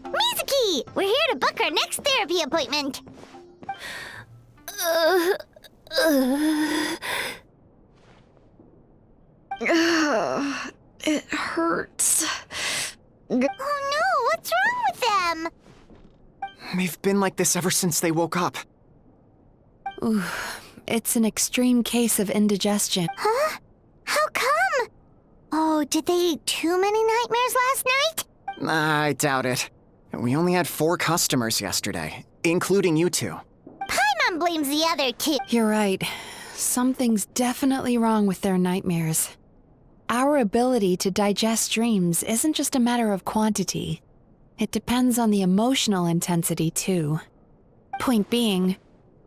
Mizuki! We're here to book our next therapy appointment. It hurts. Oh no, what's wrong with them? They've been like this ever since they woke up. Ooh, it's an extreme case of indigestion. Huh? How come? Oh, did they eat too many nightmares last night? I doubt it. We only had 4 customers yesterday, including you two. Paimon blames the other 2. You're right. Something's definitely wrong with their nightmares. Our ability to digest dreams isn't just a matter of quantity. It depends on the emotional intensity, too. Point being,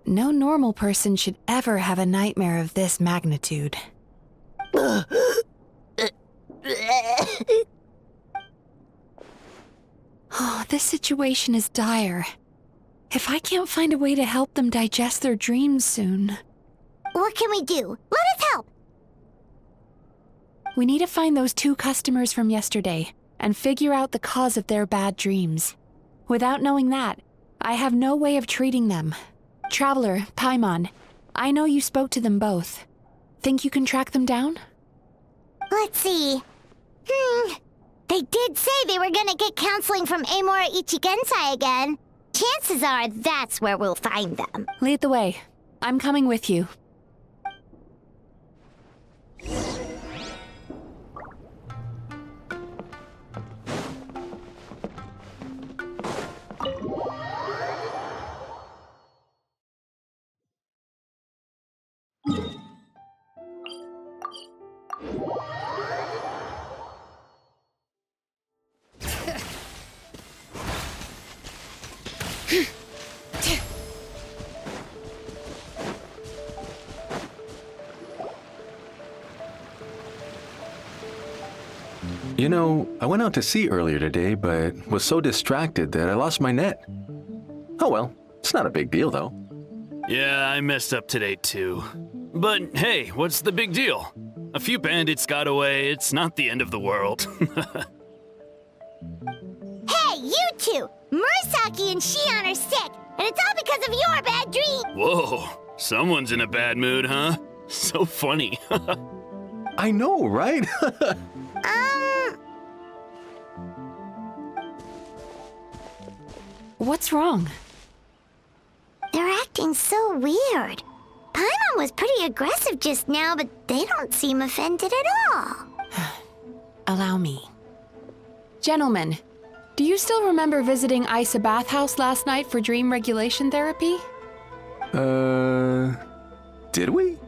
no normal person should ever have a nightmare of this magnitude. Oh, this situation is dire. If I can't find a way to help them digest their dreams soon... What can we do? Let us help! We need to find those 2 customers from yesterday and figure out the cause of their bad dreams. Without knowing that, I have no way of treating them. Traveler, Paimon, I know you spoke to them both. Think you can track them down? Let's see. They did say they were gonna get counseling from Amora Ichigensai again. Chances are that's where we'll find them. Lead the way. I'm coming with you. You know, I went out to sea earlier today, but was so distracted that I lost my net. Oh well, it's not a big deal though. Yeah, I messed up today too. But hey, what's the big deal? A few bandits got away, it's not the end of the world. Hey, you two! Murasaki and Shion are sick, and it's all because of your bad dream! Whoa, someone's in a bad mood, huh? So funny. I know, right? What's wrong? They're acting so weird. Paimon was pretty aggressive just now, but they don't seem offended at all. Allow me. Gentlemen, do you still remember visiting Isa Bathhouse last night for dream regulation therapy? Did we?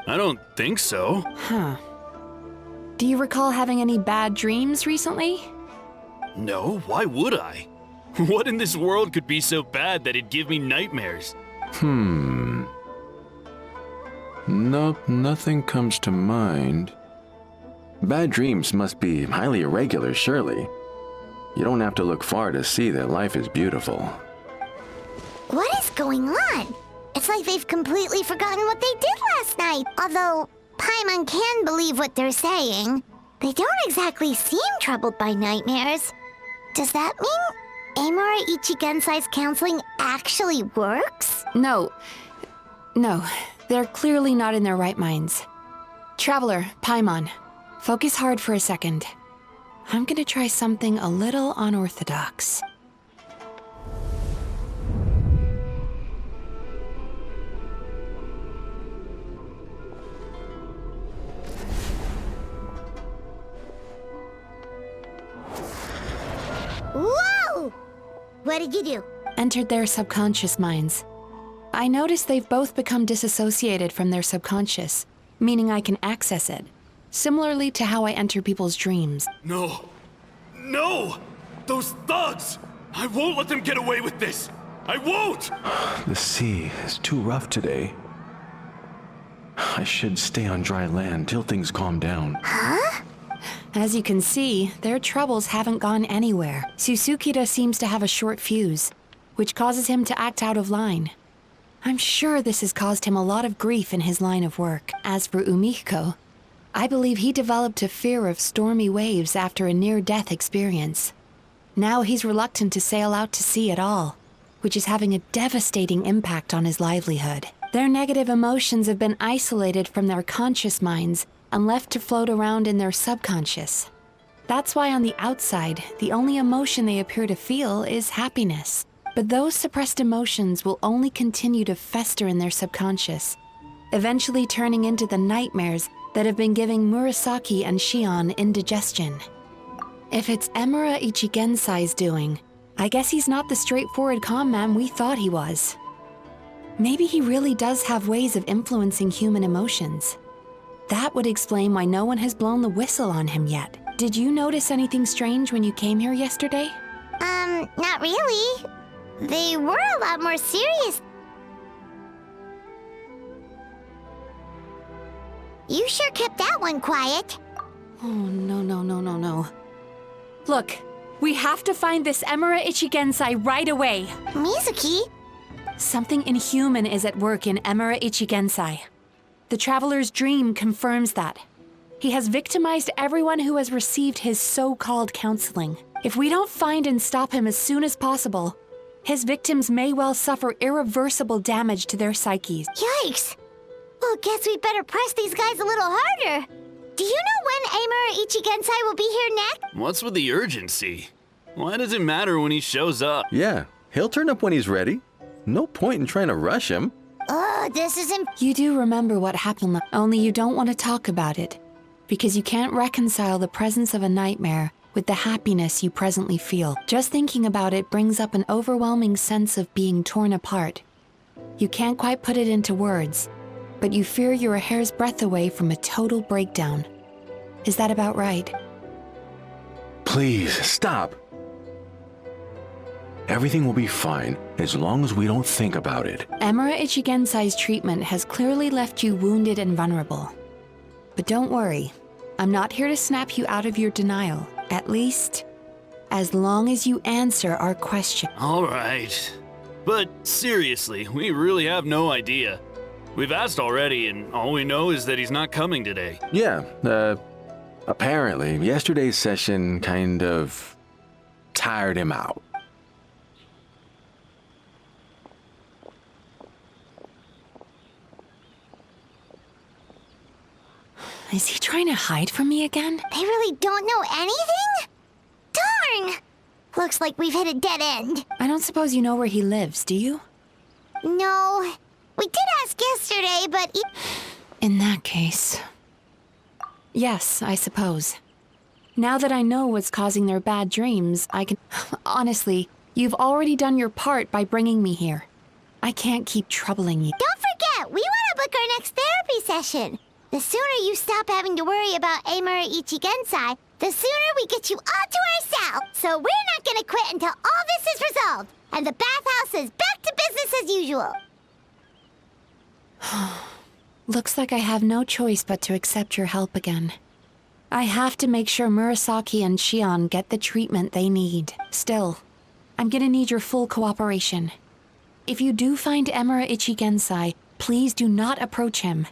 I don't think so. Huh. Do you recall having any bad dreams recently? No, why would I? What in this world could be so bad that it'd give me nightmares? Nope, nothing comes to mind. Bad dreams must be highly irregular, surely. You don't have to look far to see that life is beautiful. What is going on? It's like they've completely forgotten what they did last night. Although Paimon can believe what they're saying, they don't exactly seem troubled by nightmares. Does that mean Amora Ichigensai's counseling actually works? No, they're clearly not in their right minds. Traveler, Paimon, focus hard for a second. I'm gonna try something a little unorthodox. Whoa! What did you do? Entered their subconscious minds. I noticed they've both become disassociated from their subconscious, meaning I can access it, similarly to how I enter people's dreams. No! No! Those thugs! I won't let them get away with this! I won't! The sea is too rough today. I should stay on dry land till things calm down. Huh? As you can see, their troubles haven't gone anywhere. Susukida seems to have a short fuse, which causes him to act out of line. I'm sure this has caused him a lot of grief in his line of work. As for Umihiko, I believe he developed a fear of stormy waves after a near-death experience. Now he's reluctant to sail out to sea at all, which is having a devastating impact on his livelihood. Their negative emotions have been isolated from their conscious minds and left to float around in their subconscious. That's why on the outside, the only emotion they appear to feel is happiness. But those suppressed emotions will only continue to fester in their subconscious, eventually turning into the nightmares that have been giving Murasaki and Shion indigestion. If it's Amora Ichigensai's doing, I guess he's not the straightforward calm man we thought he was. Maybe he really does have ways of influencing human emotions. That would explain why no one has blown the whistle on him yet. Did you notice anything strange when you came here yesterday? Not really. They were a lot more serious. You sure kept that one quiet. Oh, no. Look, we have to find this Emura Ichigensai right away. Mizuki? Something inhuman is at work in Emura Ichigensai. The Traveler's dream confirms that. He has victimized everyone who has received his so-called counseling. If we don't find and stop him as soon as possible, his victims may well suffer irreversible damage to their psyches. Yikes! Well, guess we better press these guys a little harder. Do you know when Emura Ichigensai will be here next? What's with the urgency? Why does it matter when he shows up? Yeah, he'll turn up when he's ready. No point in trying to rush him. This isn't... You do remember what happened, only you don't want to talk about it, because you can't reconcile the presence of a nightmare with the happiness you presently feel. Just thinking about it brings up an overwhelming sense of being torn apart. You can't quite put it into words, but you fear you're a hair's breadth away from a total breakdown. Is that about right? Please, stop. Everything will be fine as long as we don't think about it. Emura Ichigensai's treatment has clearly left you wounded and vulnerable. But don't worry, I'm not here to snap you out of your denial. At least, as long as you answer our question. All right. But seriously, we really have no idea. We've asked already, and all we know is that he's not coming today. Yeah, apparently, yesterday's session kind of tired him out. Is he trying to hide from me again? They really don't know anything? Darn! Looks like we've hit a dead end. I don't suppose you know where he lives, do you? No. We did ask yesterday, but... In that case... Yes, I suppose. Now that I know what's causing their bad dreams, I can... Honestly, you've already done your part by bringing me here. I can't keep troubling you. Don't forget, we want to book our next therapy session. The sooner you stop having to worry about Emura Ichigensai, the sooner we get you all to ourselves. So we're not gonna quit until all this is resolved, and the bathhouse is back to business as usual. Looks like I have no choice but to accept your help again. I have to make sure Murasaki and Shion get the treatment they need. Still, I'm gonna need your full cooperation. If you do find Emura Ichigensai, please do not approach him.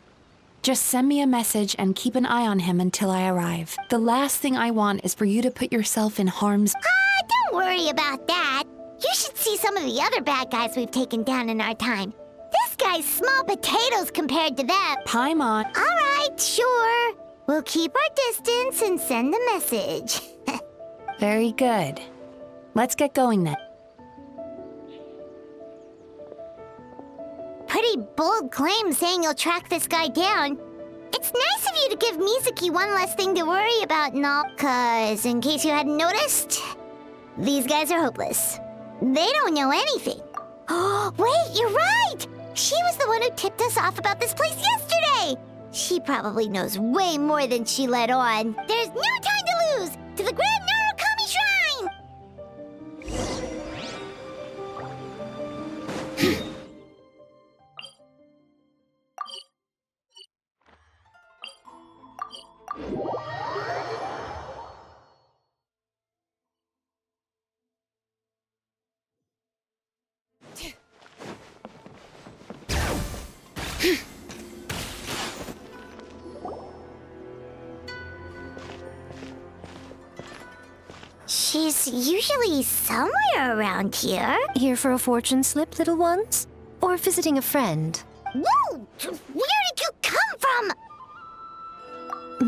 Just send me a message and keep an eye on him until I arrive. The last thing I want is for you to put yourself in harm's... Don't worry about that. You should see some of the other bad guys we've taken down in our time. This guy's small potatoes compared to them. Paimon. All right, sure. We'll keep our distance and send the message. Very good. Let's get going then. Pretty bold claim saying you'll track this guy down. It's nice of you to give Mizuki one less thing to worry about and all, 'cause in case you hadn't noticed, these guys are hopeless. They don't know anything. Oh, wait, you're right! She was the one who tipped us off about this place yesterday! She probably knows way more than she let on. There's no time to lose! To the Grand Narukami Shrine! She's usually somewhere around here. Here for a fortune slip, little ones? Or visiting a friend? Whoa! Where did you come from?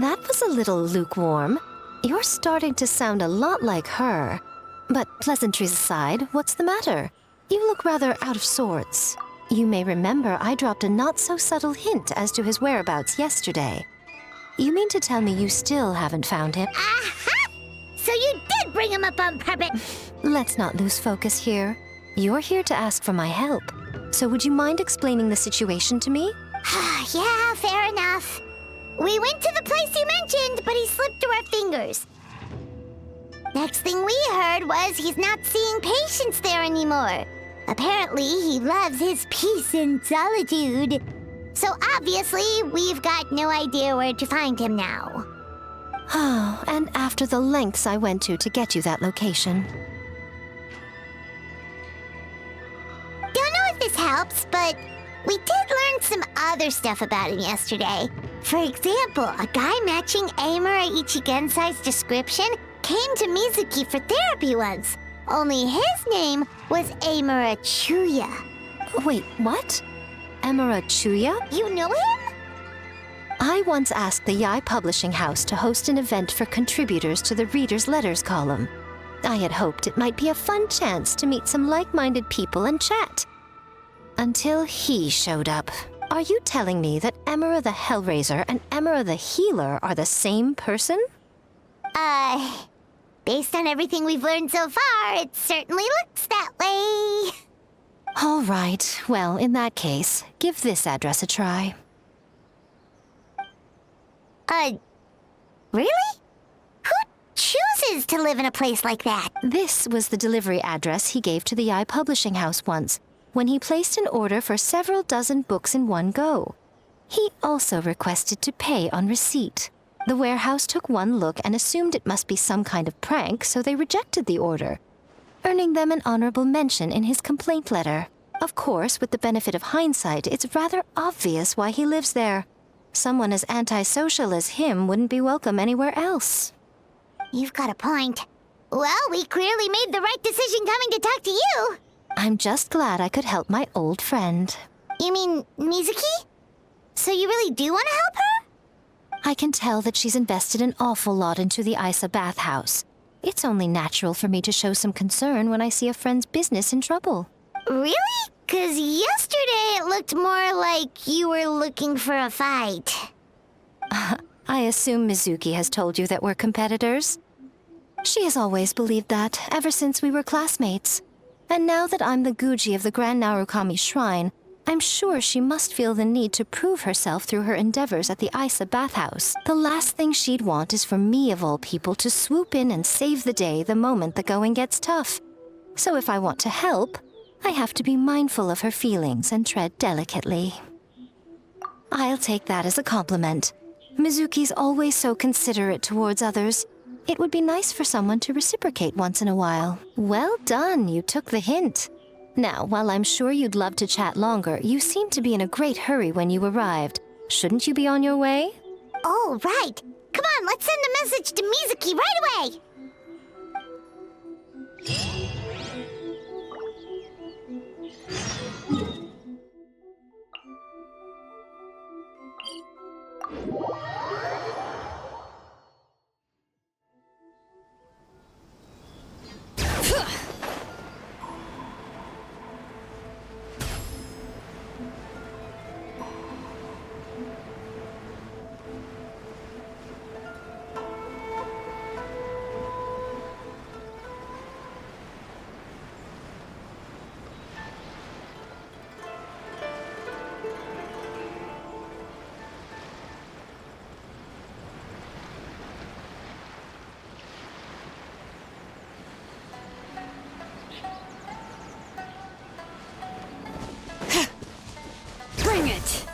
That was a little lukewarm. You're starting to sound a lot like her. But pleasantries aside, what's the matter? You look rather out of sorts. You may remember I dropped a not-so-subtle hint as to his whereabouts yesterday. You mean to tell me you still haven't found him? Aha! So you did bring him up on purpose! Let's not lose focus here. You're here to ask for my help. So would you mind explaining the situation to me? Yeah, fair enough. We went to the place you mentioned, but he slipped through our fingers. Next thing we heard was he's not seeing patients there anymore. Apparently, he loves his peace and solitude. So obviously, we've got no idea where to find him now. Oh, and after the lengths I went to get you that location. Don't know if this helps, but we did learn some other stuff about him yesterday. For example, a guy matching Amura Ichigensai's description came to Mizuki for therapy once. Only his name was Amura Chuya. Wait, what? Amura Chuya? You know him? I once asked the Yai Publishing House to host an event for contributors to the Reader's Letters column. I had hoped it might be a fun chance to meet some like-minded people and chat. Until he showed up. Are you telling me that Amura the Hellraiser and Amura the Healer are the same person? Based on everything we've learned so far, it certainly looks that way. All right. Well, in that case, give this address a try. Really? Who chooses to live in a place like that? This was the delivery address he gave to the Yai Publishing House once, when he placed an order for several dozen books in one go. He also requested to pay on receipt. The warehouse took one look and assumed it must be some kind of prank, so they rejected the order, earning them an honorable mention in his complaint letter. Of course, with the benefit of hindsight, it's rather obvious why he lives there. Someone as antisocial as him wouldn't be welcome anywhere else. You've got a point. Well, we clearly made the right decision coming to talk to you. I'm just glad I could help my old friend. You mean Mizuki? So you really do want to help her? I can tell that she's invested an awful lot into the Isa bathhouse. It's only natural for me to show some concern when I see a friend's business in trouble. Really? 'Cause yesterday it looked more like you were looking for a fight. I assume Mizuki has told you that we're competitors? She has always believed that, ever since we were classmates. And now that I'm the Guji of the Grand Narukami Shrine, I'm sure she must feel the need to prove herself through her endeavors at the Isa bathhouse. The last thing she'd want is for me, of all people, to swoop in and save the day the moment the going gets tough. So if I want to help, I have to be mindful of her feelings and tread delicately. I'll take that as a compliment. Mizuki's always so considerate towards others. It would be nice for someone to reciprocate once in a while. Well done, you took the hint. Now, while I'm sure you'd love to chat longer, you seemed to be in a great hurry when you arrived. Shouldn't you be on your way? Oh, right. Come on, let's send a message to Mizuki right away. Bring it!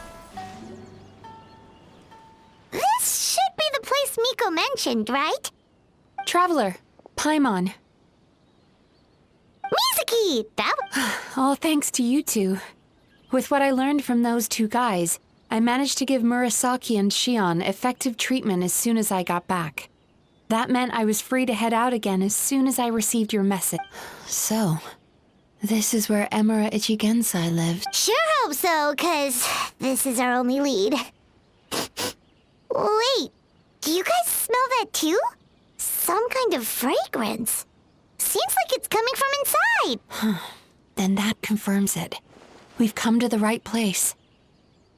This should be the place Miko mentioned, right? Traveler, Paimon. Mizuki! All thanks to you two. With what I learned from those two guys, I managed to give Murasaki and Shion effective treatment as soon as I got back. That meant I was free to head out again as soon as I received your message. So, this is where Amura Ichigensai lived. Sure hope so, 'cause this is our only lead. Wait, do you guys smell that too? Some kind of fragrance. Seems like it's coming from inside. Then that confirms it. We've come to the right place.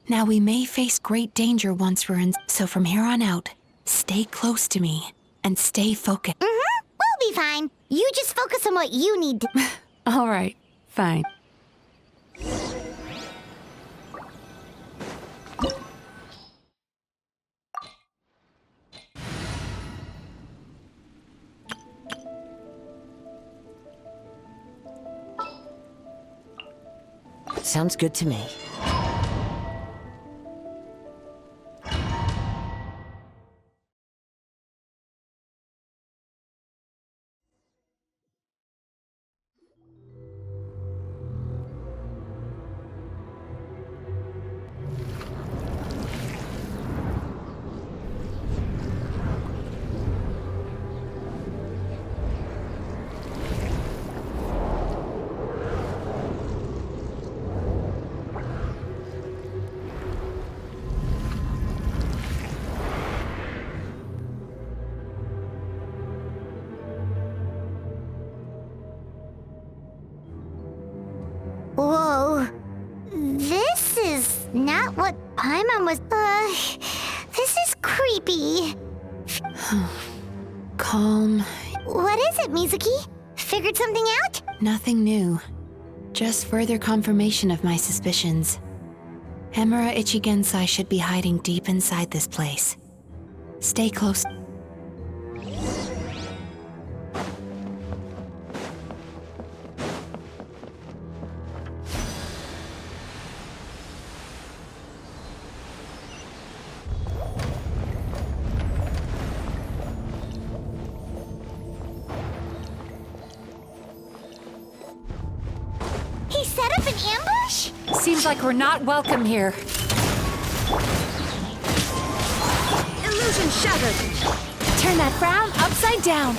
Now we may face great danger once we're in, so from here on out, stay close to me and stay focused. We'll be fine. You just focus on what you need to. All right, fine. Sounds good to me. Whoa. This is not what Paimon was. This is creepy. Calm. What is it, Mizuki? Figured something out? Nothing new. Just further confirmation of my suspicions. Emura Ichigensai should be hiding deep inside this place. Stay close. He set up an ambush? Seems like we're not welcome here. Illusion shattered! Turn that frown upside down.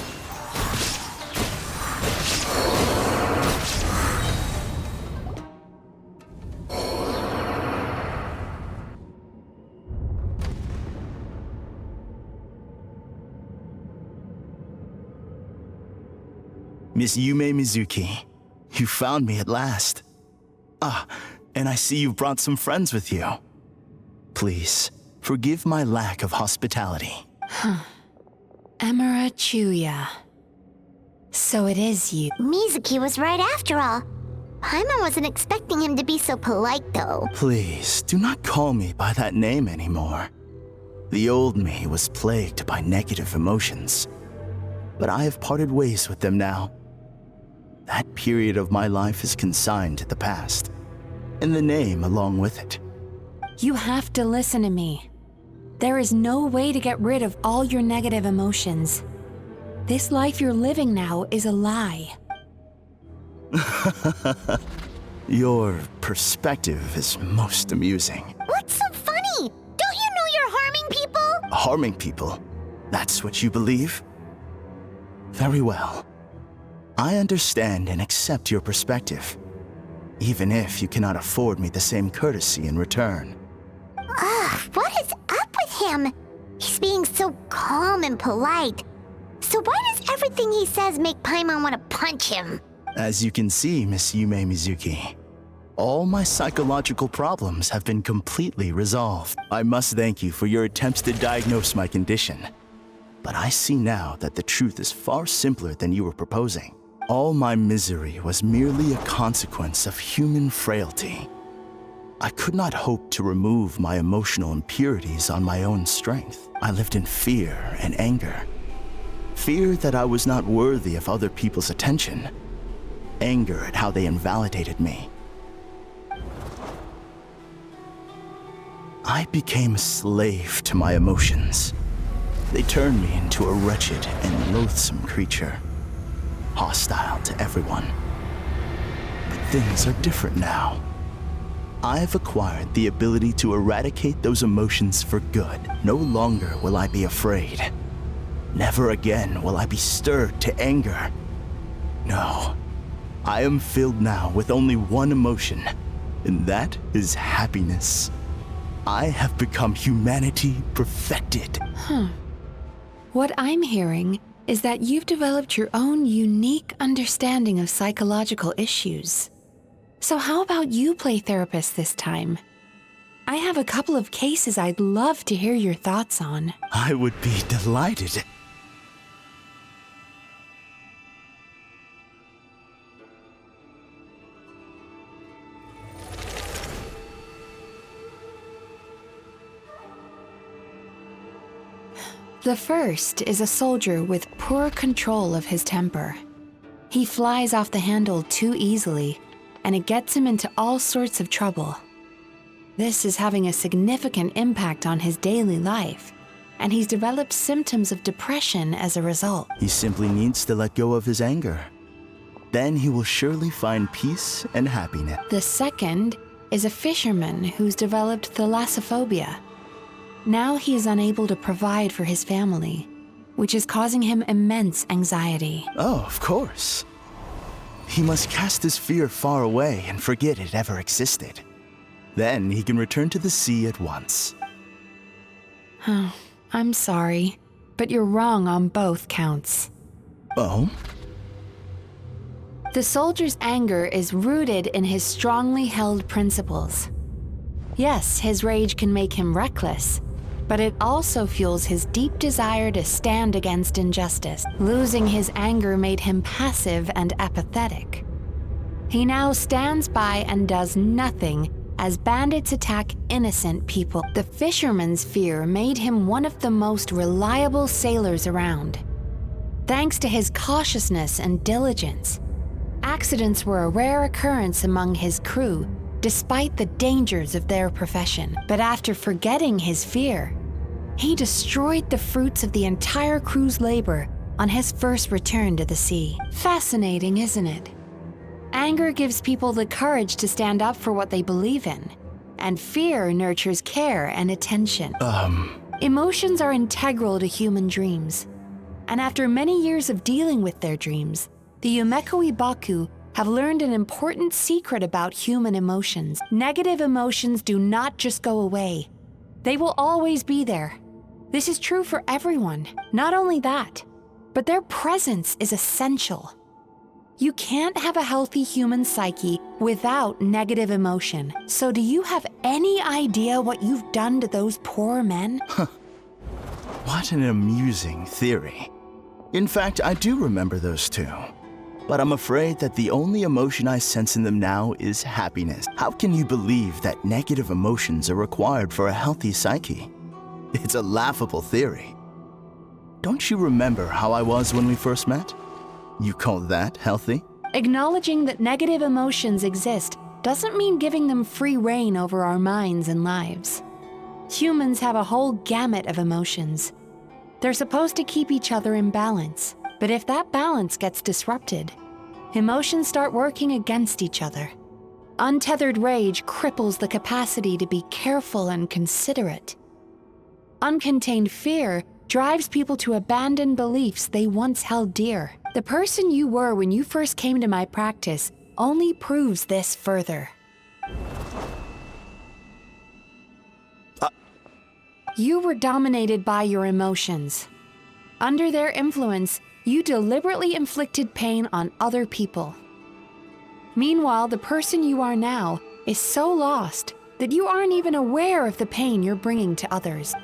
Miss Yumemizuki, you found me at last. Ah, and I see you've brought some friends with you. Please, forgive my lack of hospitality. Emura Chuya. So it is you. Mizuki was right after all. Paimon wasn't expecting him to be so polite, though. Please, do not call me by that name anymore. The old me was plagued by negative emotions, but I have parted ways with them now. That period of my life is consigned to the past, and the name along with it. You have to listen to me. There is no way to get rid of all your negative emotions. This life you're living now is a lie. Your perspective is most amusing. What's so funny? Don't you know you're harming people? Harming people? That's what you believe? Very well. I understand and accept your perspective, even if you cannot afford me the same courtesy in return. What is up with him? He's being so calm and polite. So why does everything he says make Paimon want to punch him? As you can see, Miss Yumemizuki, all my psychological problems have been completely resolved. I must thank you for your attempts to diagnose my condition. But I see now that the truth is far simpler than you were proposing. All my misery was merely a consequence of human frailty. I could not hope to remove my emotional impurities on my own strength. I lived in fear and anger. Fear that I was not worthy of other people's attention. Anger at how they invalidated me. I became a slave to my emotions. They turned me into a wretched and loathsome creature, hostile to everyone. But things are different now. I've acquired the ability to eradicate those emotions for good. No longer will I be afraid. Never again will I be stirred to anger. No, I am filled now with only one emotion, and that is happiness. I have become humanity perfected. What I'm hearing is that you've developed your own unique understanding of psychological issues. So how about you play therapist this time? I have a couple of cases I'd love to hear your thoughts on. I would be delighted. The first is a soldier with poor control of his temper. He flies off the handle too easily, and it gets him into all sorts of trouble. This is having a significant impact on his daily life, and he's developed symptoms of depression as a result. He simply needs to let go of his anger. Then he will surely find peace and happiness. The second is a fisherman who's developed thalassophobia. Now he is unable to provide for his family, which is causing him immense anxiety. Oh, of course. He must cast his fear far away and forget it ever existed. Then he can return to the sea at once. Oh, I'm sorry, but you're wrong on both counts. Oh? The soldier's anger is rooted in his strongly held principles. Yes, his rage can make him reckless, but it also fuels his deep desire to stand against injustice. Losing his anger made him passive and apathetic. He now stands by and does nothing as bandits attack innocent people. The fisherman's fear made him one of the most reliable sailors around. Thanks to his cautiousness and diligence, accidents were a rare occurrence among his crew, despite the dangers of their profession. But after forgetting his fear, he destroyed the fruits of the entire crew's labor on his first return to the sea. Fascinating, isn't it? Anger gives people the courage to stand up for what they believe in, and fear nurtures care and attention. Emotions are integral to human dreams, and after many years of dealing with their dreams, the Yumemizuki Baku have learned an important secret about human emotions. Negative emotions do not just go away. They will always be there. This is true for everyone. Not only that, but their presence is essential. You can't have a healthy human psyche without negative emotion. So do you have any idea what you've done to those poor men? What an amusing theory. In fact, I do remember those two. But I'm afraid that the only emotion I sense in them now is happiness. How can you believe that negative emotions are required for a healthy psyche? It's a laughable theory. Don't you remember how I was when we first met? You call that healthy? Acknowledging that negative emotions exist doesn't mean giving them free rein over our minds and lives. Humans have a whole gamut of emotions. They're supposed to keep each other in balance. But if that balance gets disrupted, emotions start working against each other. Untethered rage cripples the capacity to be careful and considerate. Uncontained fear drives people to abandon beliefs they once held dear. The person you were when you first came to my practice only proves this further. You were dominated by your emotions. Under their influence, you deliberately inflicted pain on other people. Meanwhile, the person you are now is so lost that you aren't even aware of the pain you're bringing to others.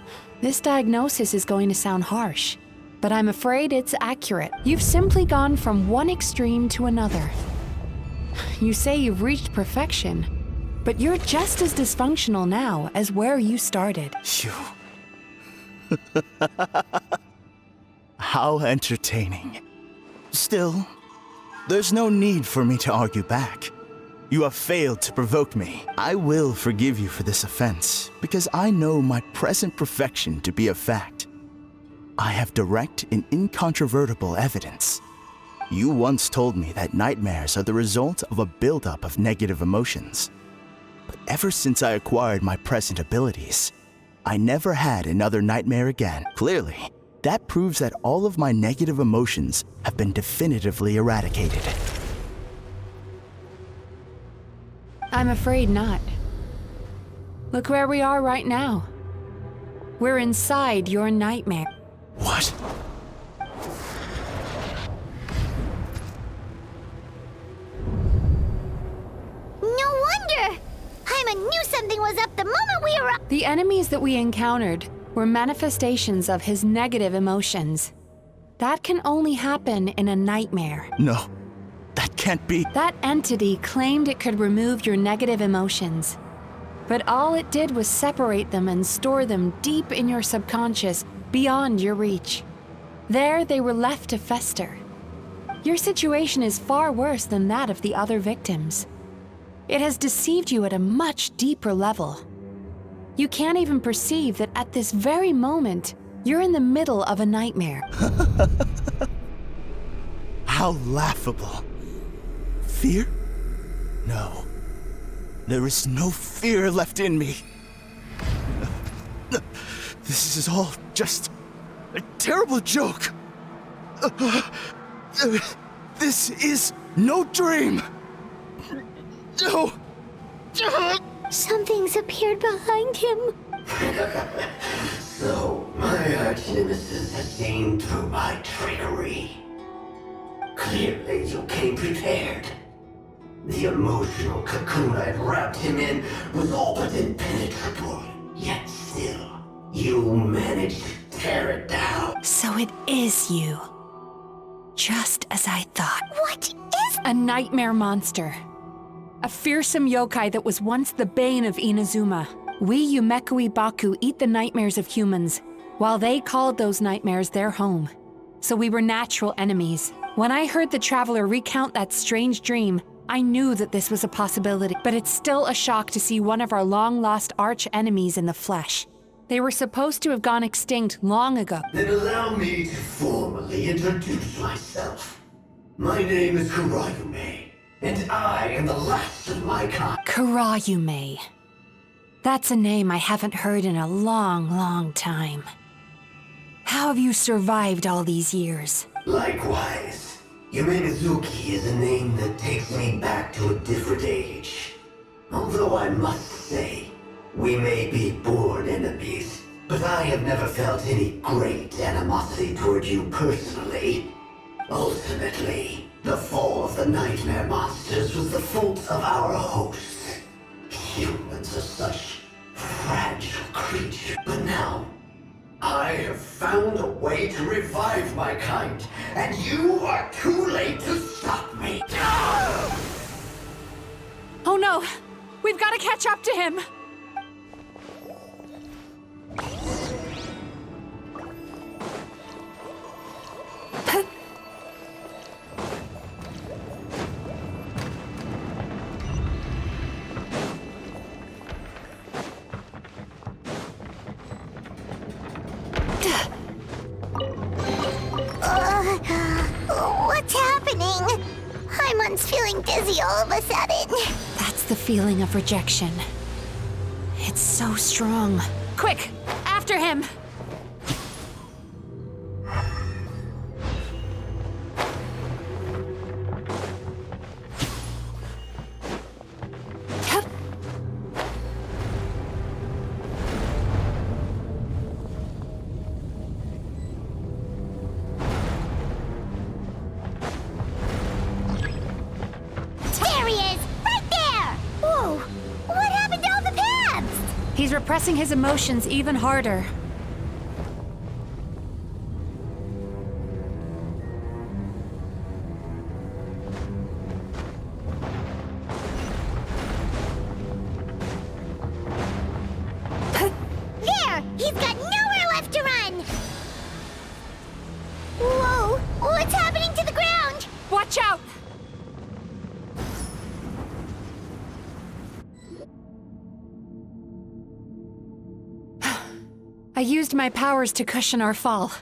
This diagnosis is going to sound harsh, but I'm afraid it's accurate. You've simply gone from one extreme to another. You say you've reached perfection, but you're just as dysfunctional now as where you started. Phew. How entertaining. Still, there's no need for me to argue back. You have failed to provoke me. I will forgive you for this offense, because I know my present perfection to be a fact. I have direct and incontrovertible evidence. You once told me that nightmares are the result of a buildup of negative emotions. But ever since I acquired my present abilities, I never had another nightmare again. Clearly, that proves that all of my negative emotions have been definitively eradicated. I'm afraid not. Look where we are right now. We're inside your nightmare. What? No wonder! Paimon knew something was up the moment we arrived. The enemies that we encountered were manifestations of his negative emotions. That can only happen in a nightmare. No, that can't be. That entity claimed it could remove your negative emotions, but all it did was separate them and store them deep in your subconscious, beyond your reach. There they were left to fester. Your situation is far worse than that of the other victims. It has deceived you at a much deeper level. You can't even perceive that at this very moment, you're in the middle of a nightmare. How laughable. Fear? No. There is no fear left in me. This is all just a terrible joke. This is no dream. No. Something's appeared behind him. So, my arch-nemesis has seen through my trickery. Clearly, you came prepared. The emotional cocoon I'd wrapped him in was all but impenetrable. Yet still, you managed to tear it down. So it is you. Just as I thought. What is a nightmare monster? A fearsome yokai that was once the bane of Inazuma. We Yumekui Baku eat the nightmares of humans, while they called those nightmares their home. So we were natural enemies. When I heard the traveler recount that strange dream, I knew that this was a possibility, but it's still a shock to see one of our long-lost arch-enemies in the flesh. They were supposed to have gone extinct long ago. Then allow me to formally introduce myself. My name is Kurayume, and I am the last of my kind. Kurayume. That's a name I haven't heard in a long, long time. How have you survived all these years? Likewise. Yumemizuki is a name that takes me back to a different age. Although I must say, we may be born enemies, but I have never felt any great animosity toward you personally. Ultimately, the fall of the nightmare monsters was the fault of our hosts. Humans are such fragile creatures. But now, I have found a way to revive my kind, and you are too late to stop me. Oh no! We've got to catch up to him! What's happening? Paimon's feeling dizzy all of a sudden. That's the feeling of rejection. It's so strong. Quick! After him! He's repressing his emotions even harder. There! He's got nowhere left to run! Whoa! What's happening to the ground? Watch out! I used my powers to cushion our fall.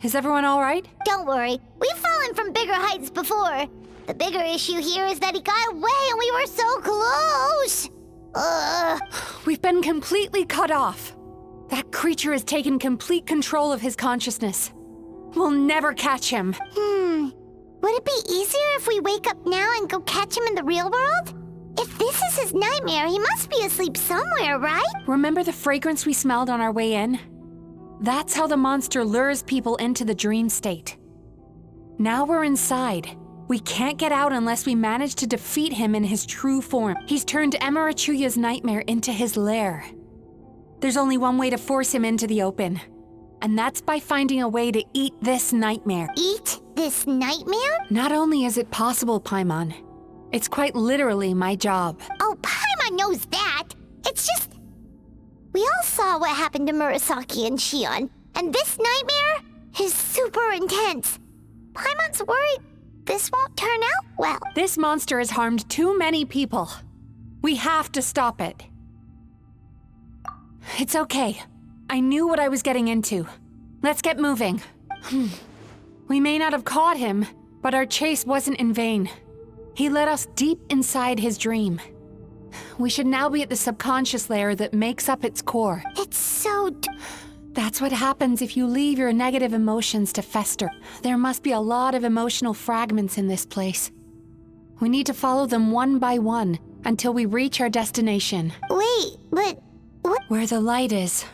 Is everyone all right? Don't worry. We've fallen from bigger heights before. The bigger issue here is that he got away and we were so close. We've been completely cut off. That creature has taken complete control of his consciousness. We'll never catch him. Would it be easier if we wake up now and go catch him in the real world? If this is his nightmare, he must be asleep somewhere, right? Remember the fragrance we smelled on our way in? That's how the monster lures people into the dream state. Now we're inside. We can't get out unless we manage to defeat him in his true form. He's turned Emirachuya's nightmare into his lair. There's only one way to force him into the open, and that's by finding a way to eat this nightmare. Eat this nightmare? Not only is it possible, Paimon, it's quite literally my job. Oh, Paimon knows that. It's just... We all saw what happened to Murasaki and Shion, and this nightmare is super intense. Paimon's worried this won't turn out well. This monster has harmed too many people. We have to stop it. It's okay. I knew what I was getting into. Let's get moving. We may not have caught him, but our chase wasn't in vain. He led us deep inside his dream. We should now be at the subconscious layer that makes up its core. It's so... That's what happens if you leave your negative emotions to fester. There must be a lot of emotional fragments in this place. We need to follow them one by one until we reach our destination. Wait, but... what? Where the light is.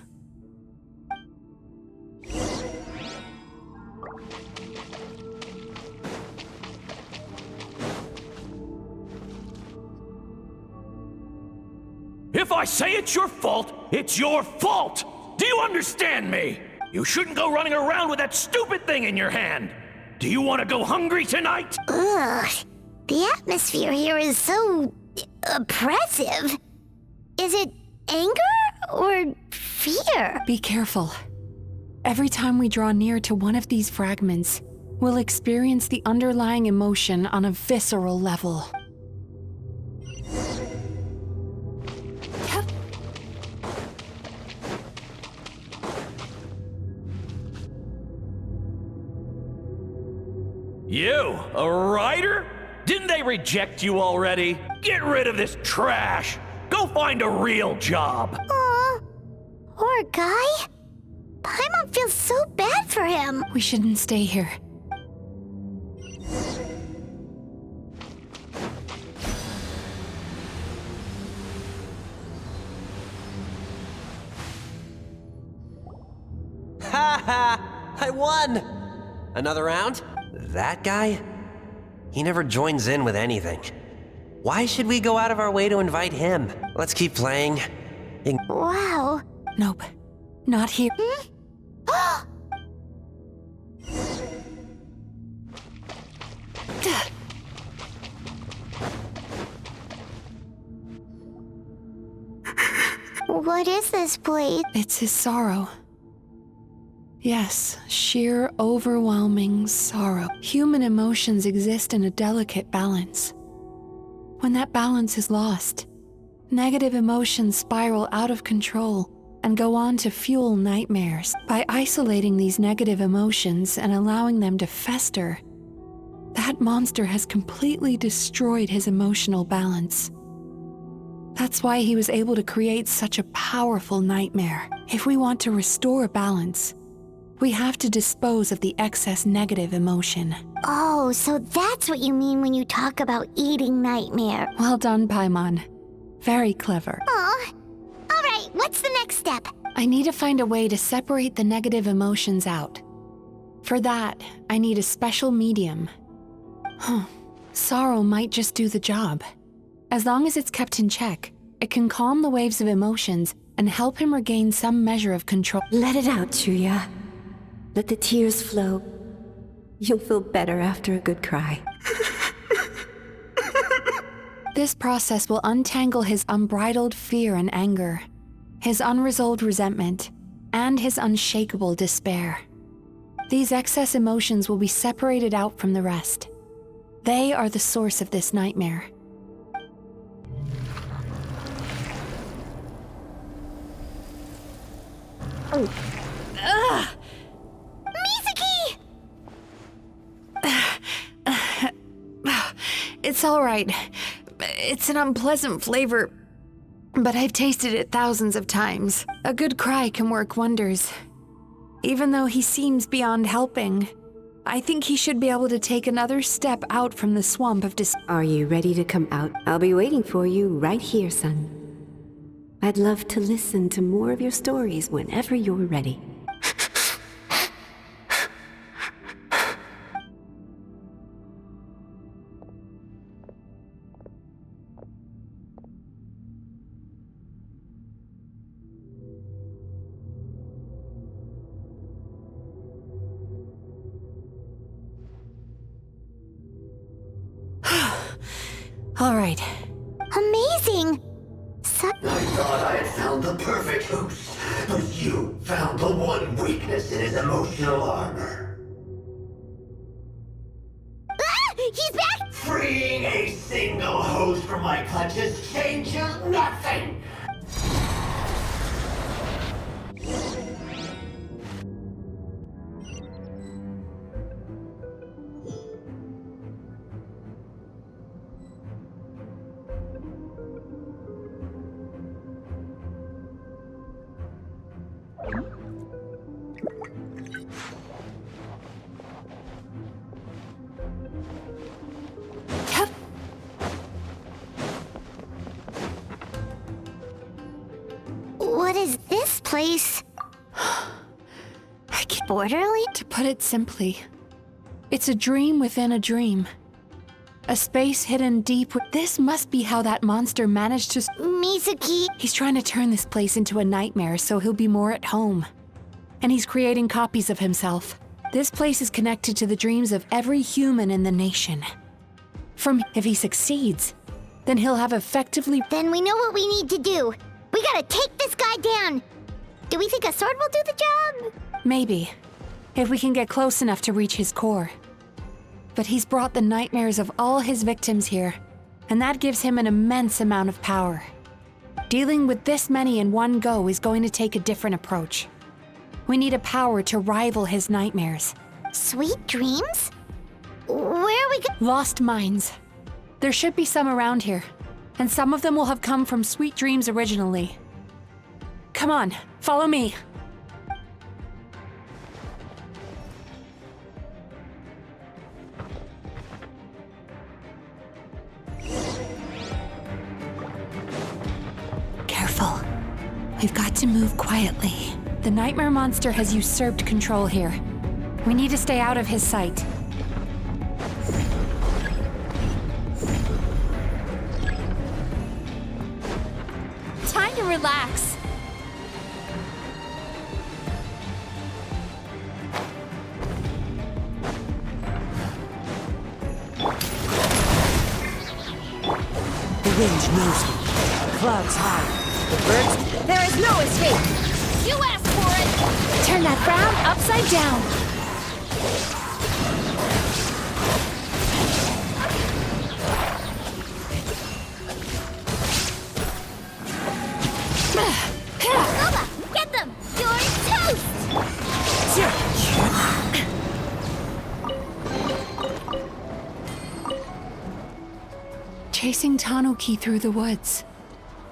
If I say it's your fault, it's your fault! Do you understand me? You shouldn't go running around with that stupid thing in your hand! Do you want to go hungry tonight? Ugh. The atmosphere here is so... oppressive. Is it anger or fear? Be careful. Every time we draw near to one of these fragments, we'll experience the underlying emotion on a visceral level. You, a writer? Didn't they reject you already? Get rid of this trash! Go find a real job! Aw, poor guy. Paimon feels so bad for him. We shouldn't stay here. Ha ha! I won! Another round? That guy? He never joins in with anything. Why should we go out of our way to invite him? Let's keep playing. Wow. Nope. Not here. What is this place? It's his sorrow. Yes, sheer, overwhelming sorrow. Human emotions exist in a delicate balance. When that balance is lost, negative emotions spiral out of control and go on to fuel nightmares. By isolating these negative emotions and allowing them to fester, that monster has completely destroyed his emotional balance. That's why he was able to create such a powerful nightmare. If we want to restore balance, we have to dispose of the excess negative emotion. Oh, so that's what you mean when you talk about eating nightmare. Well done, Paimon. Very clever. Aw. All right, what's the next step? I need to find a way to separate the negative emotions out. For that, I need a special medium. Sorrow might just do the job. As long as it's kept in check, it can calm the waves of emotions and help him regain some measure of control. Let it out, Chuya. Let the tears flow. You'll feel better after a good cry. This process will untangle his unbridled fear and anger, his unresolved resentment, and his unshakable despair. These excess emotions will be separated out from the rest. They are the source of this nightmare. Ugh! Mizuki! It's all right. It's an unpleasant flavor, but I've tasted it thousands of times. A good cry can work wonders. Even though he seems beyond helping, I think he should be able to take another step out from the swamp of despair. Are you ready to come out? I'll be waiting for you right here, son. I'd love to listen to more of your stories whenever you're ready. All right. Amazing! I thought I had found the perfect host, but you found the one weakness in his emotional armor. Ah! He's back! Freeing a single host from my clutches changes nothing! What is this place? Borderline? To put it simply, it's a dream within a dream. A space hidden deep. This must be how that monster managed to. Mizuki! He's trying to turn this place into a nightmare so he'll be more at home. And he's creating copies of himself. This place is connected to the dreams of every human in the nation. If he succeeds, then he'll have effectively. Then we know what we need to do. We gotta take this guy down. Do we think a sword will do the job? Maybe, if we can get close enough to reach his core. But he's brought the nightmares of all his victims here, and that gives him an immense amount of power. Dealing with this many in one go is going to take a different approach. We need a power to rival his nightmares. Sweet dreams? Where are we Lost minds. There should be some around here, and some of them will have come from Sweet Dreams originally. Come on, follow me. Careful. We've got to move quietly. The nightmare monster has usurped control here. We need to stay out of his sight. Time to relax. The wind knows me. Clouds high. The birds. There is no escape! You asked for it! Turn that frown upside down. Loba, get them! You're toast! Chasing Tanuki through the woods,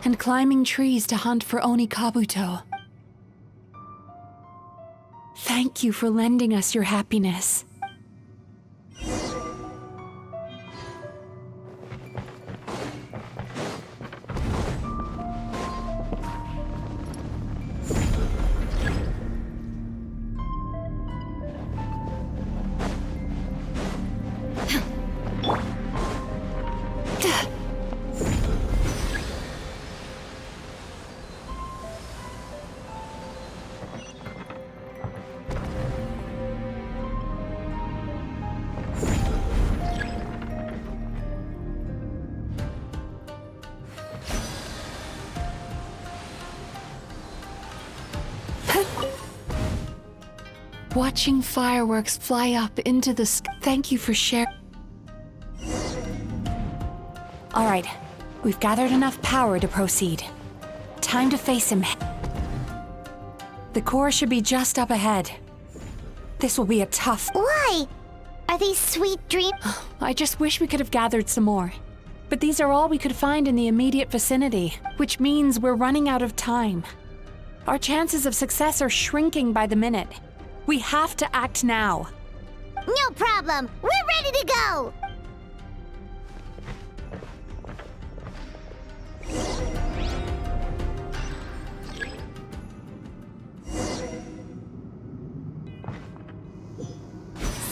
and climbing trees to hunt for Oni Kabuto. Thank you for lending us your happiness. Watching fireworks fly up into the sky. Thank you for sharing. All right, we've gathered enough power to proceed. Time to face him. The core should be just up ahead. This will be a tough. Why? Are these sweet dreams? I just wish we could have gathered some more. But these are all we could find in the immediate vicinity, which means we're running out of time. Our chances of success are shrinking by the minute. We have to act now. No problem. We're ready to go.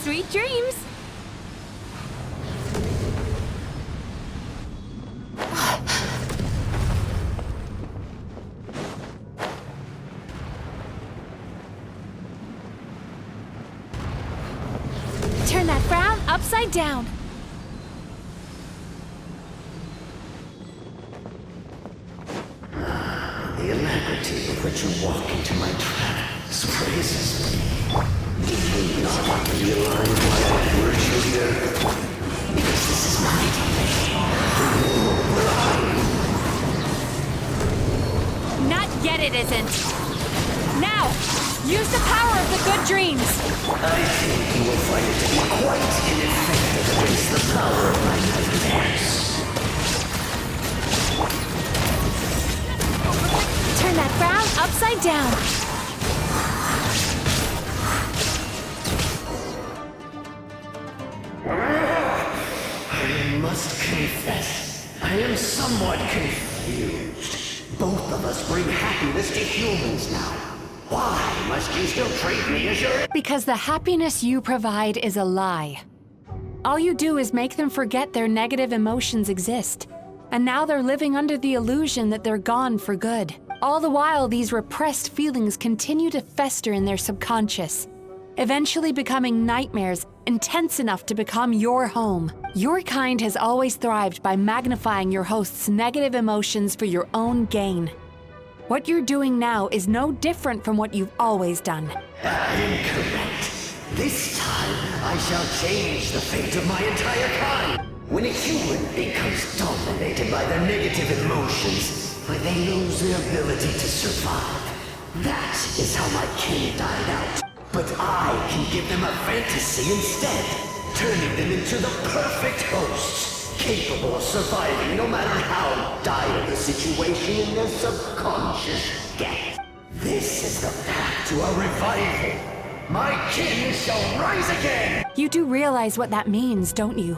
Sweet dreams. Turn that frown upside down. The alacrity with which you walk into my trap surprises me. Do you not realize why I brought you here? Because this is my instant. Now, use the power of the good dreams. I think you will find it to be quite ineffective against the power of my nightmares. Turn that frown upside down. I must confess, I am somewhat confused. Both of us bring happiness to humans now. Why must you still treat me as your... Because the happiness you provide is a lie. All you do is make them forget their negative emotions exist. And now they're living under the illusion that they're gone for good. All the while, these repressed feelings continue to fester in their subconscious, eventually becoming nightmares intense enough to become your home. Your kind has always thrived by magnifying your host's negative emotions for your own gain. What you're doing now is no different from what you've always done. Incorrect. This time, I shall change the fate of my entire kind. When a human becomes dominated by their negative emotions, they lose their ability to survive. That is how my kin died out. But I can give them a fantasy instead, turning them into the perfect hosts, capable of surviving no matter how dire the situation in their subconscious gets. This is the path to a revival. My kin shall rise again! You do realize what that means, don't you?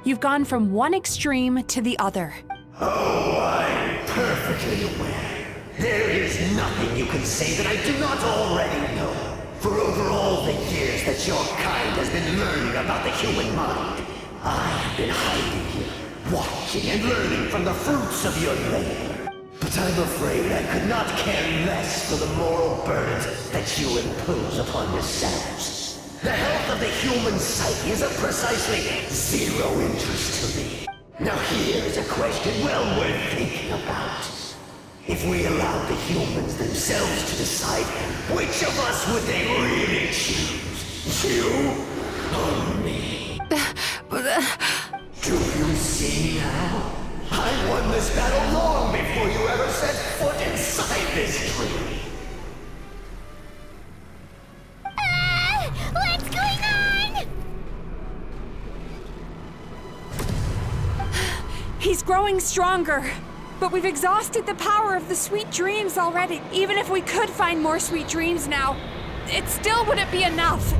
You've gone from one extreme to the other. Oh, I'm perfectly aware. There is nothing you can say that I do not already know. For over all the years that your kind has been learning about the human mind, I have been hiding here, watching and learning from the fruits of your labor. But I'm afraid I could not care less for the moral burdens that you impose upon yourselves. The health of the human psyche is of precisely zero interest to me. Now here is a question well worth thinking about. If we allowed the humans themselves to decide, which of us would they really choose? You or me? Do you see now? I won this battle long before you ever set foot inside this tree. What's going on? He's growing stronger. But we've exhausted the power of the sweet dreams already. Even if we could find more sweet dreams now, it still wouldn't be enough.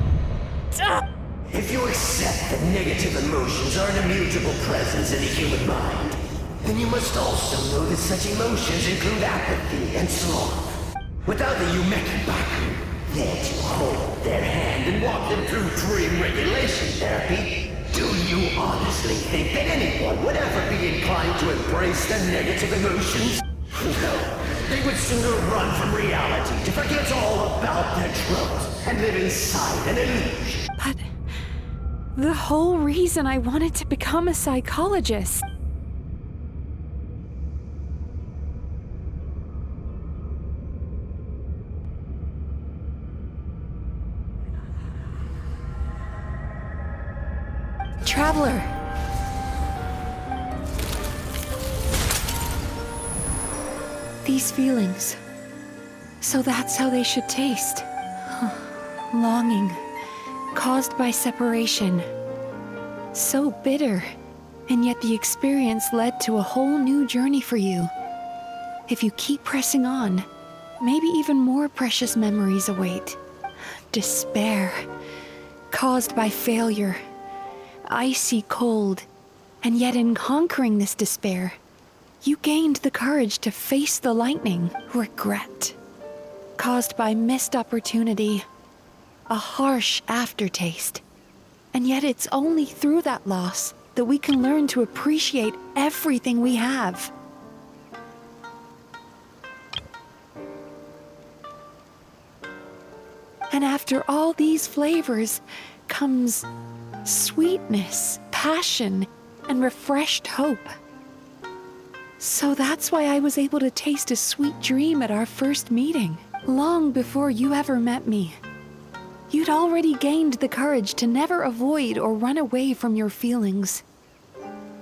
If you accept that negative emotions are an immutable presence in the human mind, then you must also know that such emotions include apathy and sloth. Without the Yumemizuki there to hold their hand and walk them through dream regulation therapy, do you honestly think that anyone would ever be inclined to embrace their negative emotions? No, they would sooner run from reality to forget all about their troubles and live inside an illusion. But the whole reason I wanted to become a psychologist. Traveler. These feelings. So that's how they should taste. Longing. Caused by separation. So bitter. And yet the experience led to a whole new journey for you. If you keep pressing on, maybe even more precious memories await. Despair. Caused by failure. Icy cold, and yet in conquering this despair, you gained the courage to face the lightning. Regret, caused by missed opportunity, a harsh aftertaste. And yet it's only through that loss that we can learn to appreciate everything we have. And after all these flavors comes sweetness, passion, and refreshed hope. So that's why I was able to taste a sweet dream at our first meeting, long before you ever met me. You'd already gained the courage to never avoid or run away from your feelings.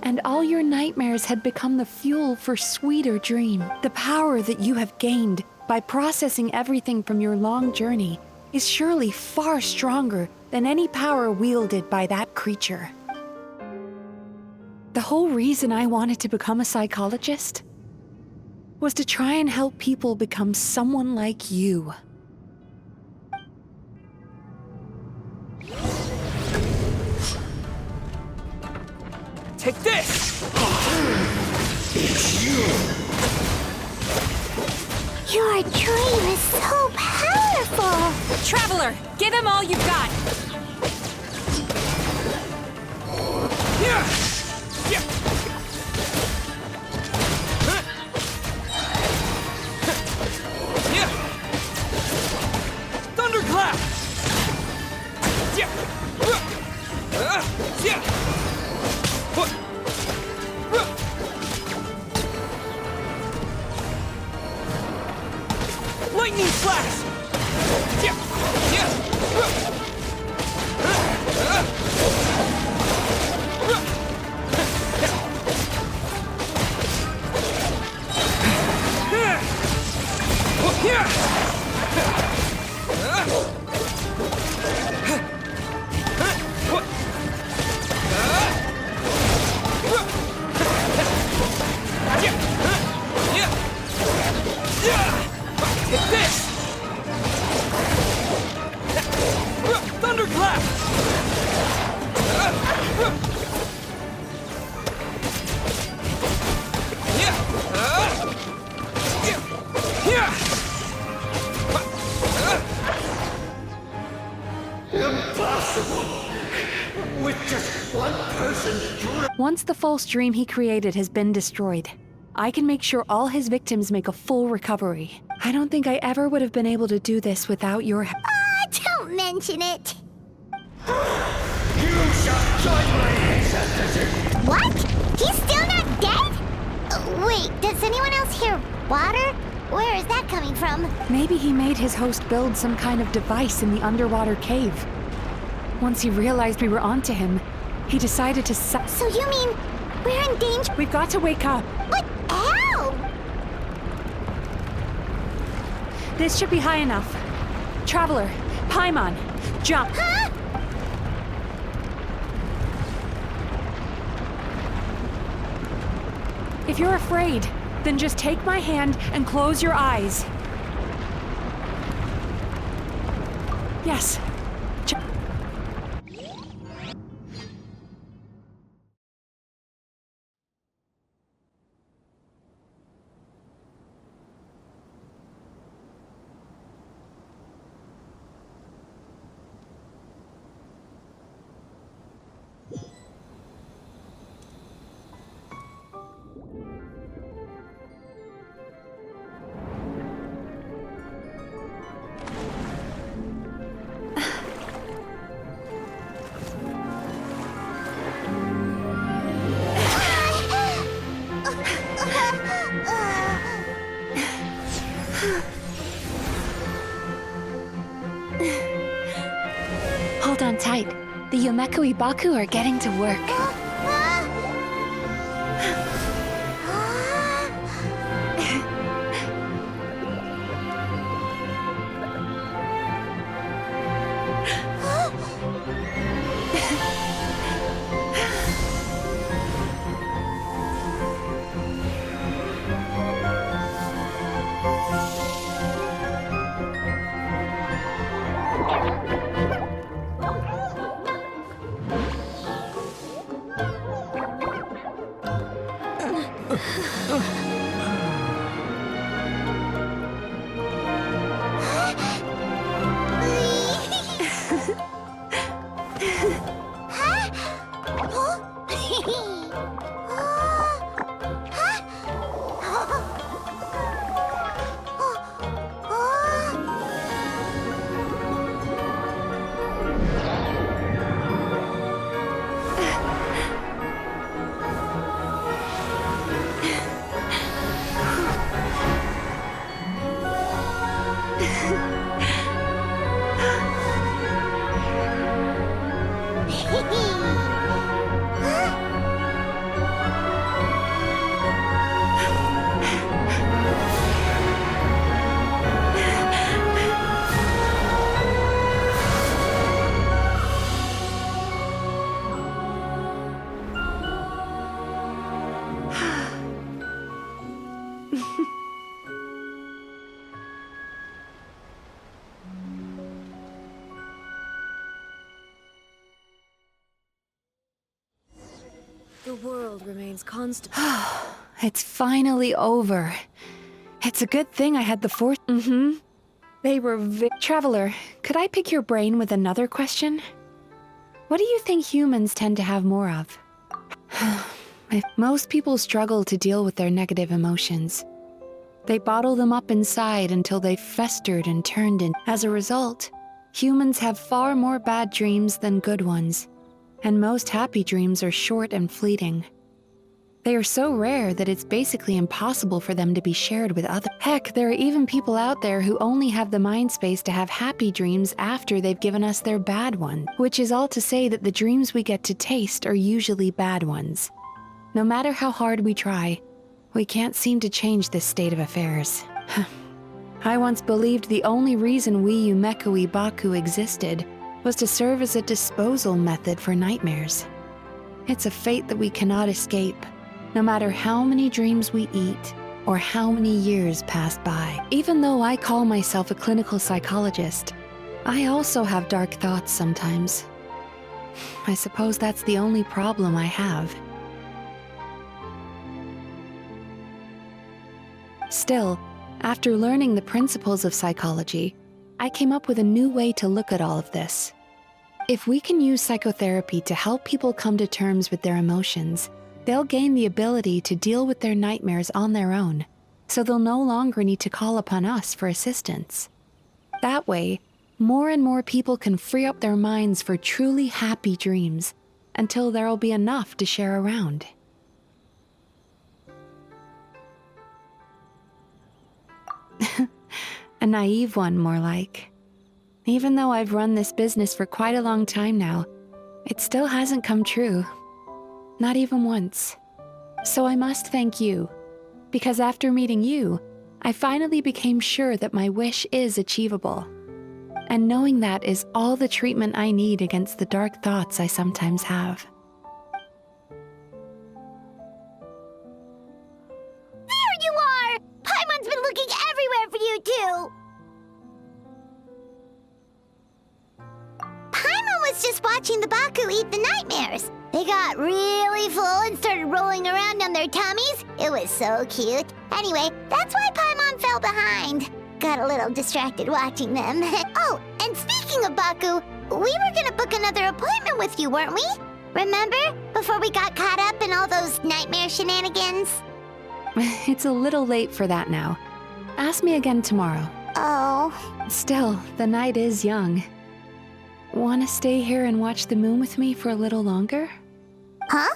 And all your nightmares had become the fuel for sweeter dream. The power that you have gained by processing everything from your long journey is surely far stronger than any power wielded by that creature. The whole reason I wanted to become a psychologist was to try and help people become someone like you. Take this! It's you! Your dream is so powerful! Traveler, give him all you've got! Yeah! Yeah! Yeah! Thunderclap! Yeah! Yeah! Lightning flash! Yeah! Yeah! Take this! Thunderclap! Impossible! With just one person's dream. Once the false dream he created has been destroyed, I can make sure all his victims make a full recovery. I don't think I ever would have been able to do this without your help. Don't mention it! You shall join my ancestors in... What? He's still not dead? Wait, does anyone else hear water? Where is that coming from? Maybe he made his host build some kind of device in the underwater cave. Once he realized we were onto him, he decided to So you mean we're in danger? We've got to wake up. But how? This should be high enough. Traveler, Paimon, jump. Huh? If you're afraid, then just take my hand and close your eyes. Yes. Hold on tight. The Yumemizuki are getting to work. The world remains constant. It's finally over. It's a good thing I had the force. They were Traveler, could I pick your brain with another question? What do you think humans tend to have more of? Most people struggle to deal with their negative emotions. They bottle them up inside until they've festered and turned in. As a result, humans have far more bad dreams than good ones, and most happy dreams are short and fleeting. They are so rare that it's basically impossible for them to be shared with others. Heck, there are even people out there who only have the mind space to have happy dreams after they've given us their bad one, which is all to say that the dreams we get to taste are usually bad ones. No matter how hard we try, we can't seem to change this state of affairs. I once believed the only reason we Yumemizuki Baku existed was to serve as a disposal method for nightmares. It's a fate that we cannot escape, no matter how many dreams we eat or how many years pass by. Even though I call myself a clinical psychologist, I also have dark thoughts sometimes. I suppose that's the only problem I have. Still, after learning the principles of psychology, I came up with a new way to look at all of this. If we can use psychotherapy to help people come to terms with their emotions, they'll gain the ability to deal with their nightmares on their own, so they'll no longer need to call upon us for assistance. That way, more and more people can free up their minds for truly happy dreams, until there'll be enough to share around. A naive one, more like. Even though I've run this business for quite a long time now, it still hasn't come true. Not even once. So I must thank you, because after meeting you, I finally became sure that my wish is achievable. And knowing that is all the treatment I need against the dark thoughts I sometimes have. There you are! Paimon's been looking everywhere for you, too! Paimon was just watching the Baku eat the nightmares. They got really full and started rolling around on their tummies. It was so cute. Anyway, that's why Paimon fell behind. Got a little distracted watching them. Oh, and speaking of Baku, we were gonna book another appointment with you, weren't we? Remember? Before we got caught up in all those nightmare shenanigans? It's a little late for that now. Ask me again tomorrow. Oh. Still, the night is young. Want to stay here and watch the moon with me for a little longer? Huh?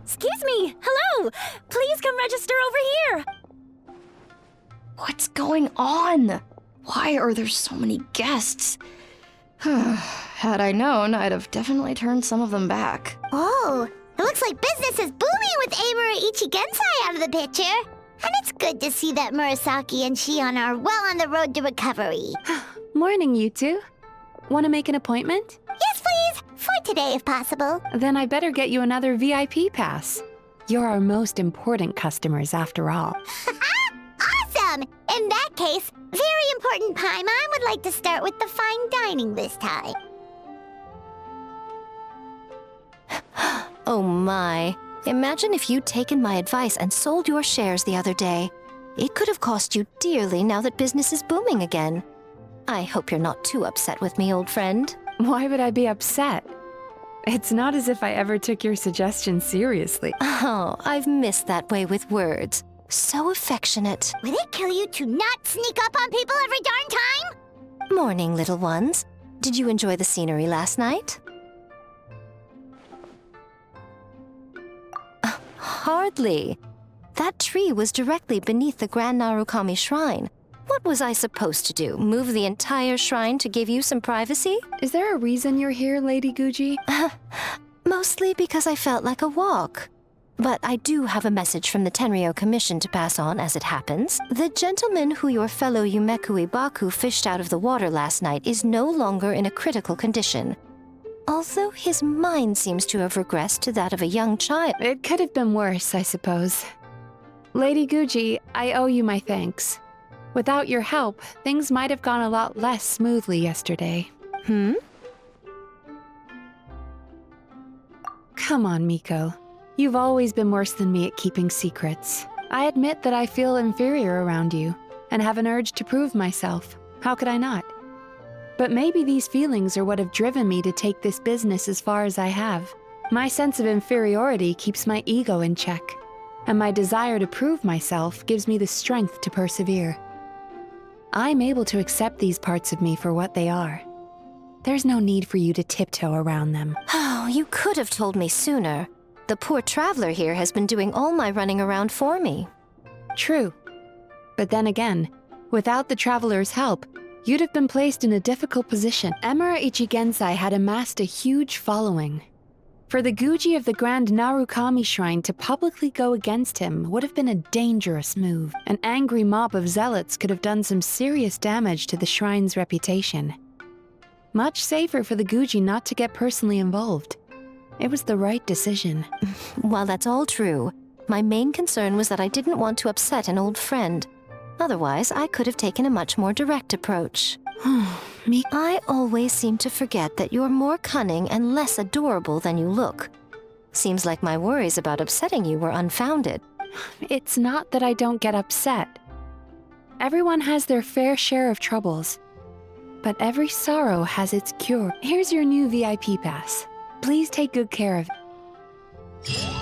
Excuse me! Hello! Please come register over here! What's going on? Why are there so many guests? Had I known, I'd have definitely turned some of them back. Oh, it looks like business is booming with Amura Ichigensai out of the picture. And it's good to see that Murasaki and Shion are well on the road to recovery. Morning, you two. Want to make an appointment? Yes, please! For today, if possible. Then I better get you another VIP pass. You're our most important customers, after all. Awesome! In that case, very important Paimon would like to start with the fine dining this time. Oh my, Imagine if you'd taken my advice and sold your shares the other day. It could have cost you dearly now that business is booming again. I hope you're not too upset with me, old friend. Why would I be upset? It's not as if I ever took your suggestion seriously. Oh, I've missed that way with words. So affectionate. Would it kill you to not sneak up on people every darn time? Morning, little ones. Did you enjoy the scenery last night? Hardly. That tree was directly beneath the Grand Narukami Shrine. What was I supposed to do? Move the entire shrine to give you some privacy? Is there a reason you're here, Lady Guji? Mostly because I felt like a walk. But I do have a message from the Tenryo Commission to pass on as it happens. The gentleman who your fellow Yumekui Baku fished out of the water last night is no longer in a critical condition. Although his mind seems to have regressed to that of a young child. It could have been worse, I suppose. Lady Guji, I owe you my thanks. Without your help, things might have gone a lot less smoothly yesterday. Come on, Miko. You've always been worse than me at keeping secrets. I admit that I feel inferior around you, and have an urge to prove myself. How could I not? But maybe these feelings are what have driven me to take this business as far as I have. My sense of inferiority keeps my ego in check, and my desire to prove myself gives me the strength to persevere. I'm able to accept these parts of me for what they are. There's no need for you to tiptoe around them. Oh, you could have told me sooner. The poor traveler here has been doing all my running around for me. True. But then again, without the traveler's help, you'd have been placed in a difficult position. Emura Ichigensai had amassed a huge following. For the Guji of the Grand Narukami Shrine to publicly go against him would have been a dangerous move. An angry mob of zealots could have done some serious damage to the shrine's reputation. Much safer for the Guji not to get personally involved. It was the right decision. While that's all true, my main concern was that I didn't want to upset an old friend. Otherwise, I could have taken a much more direct approach. Me? I always seem to forget that you're more cunning and less adorable than you look. Seems like my worries about upsetting you were unfounded. It's not that I don't get upset. Everyone has their fair share of troubles. But every sorrow has its cure. Here's your new VIP pass. Please take good care of it.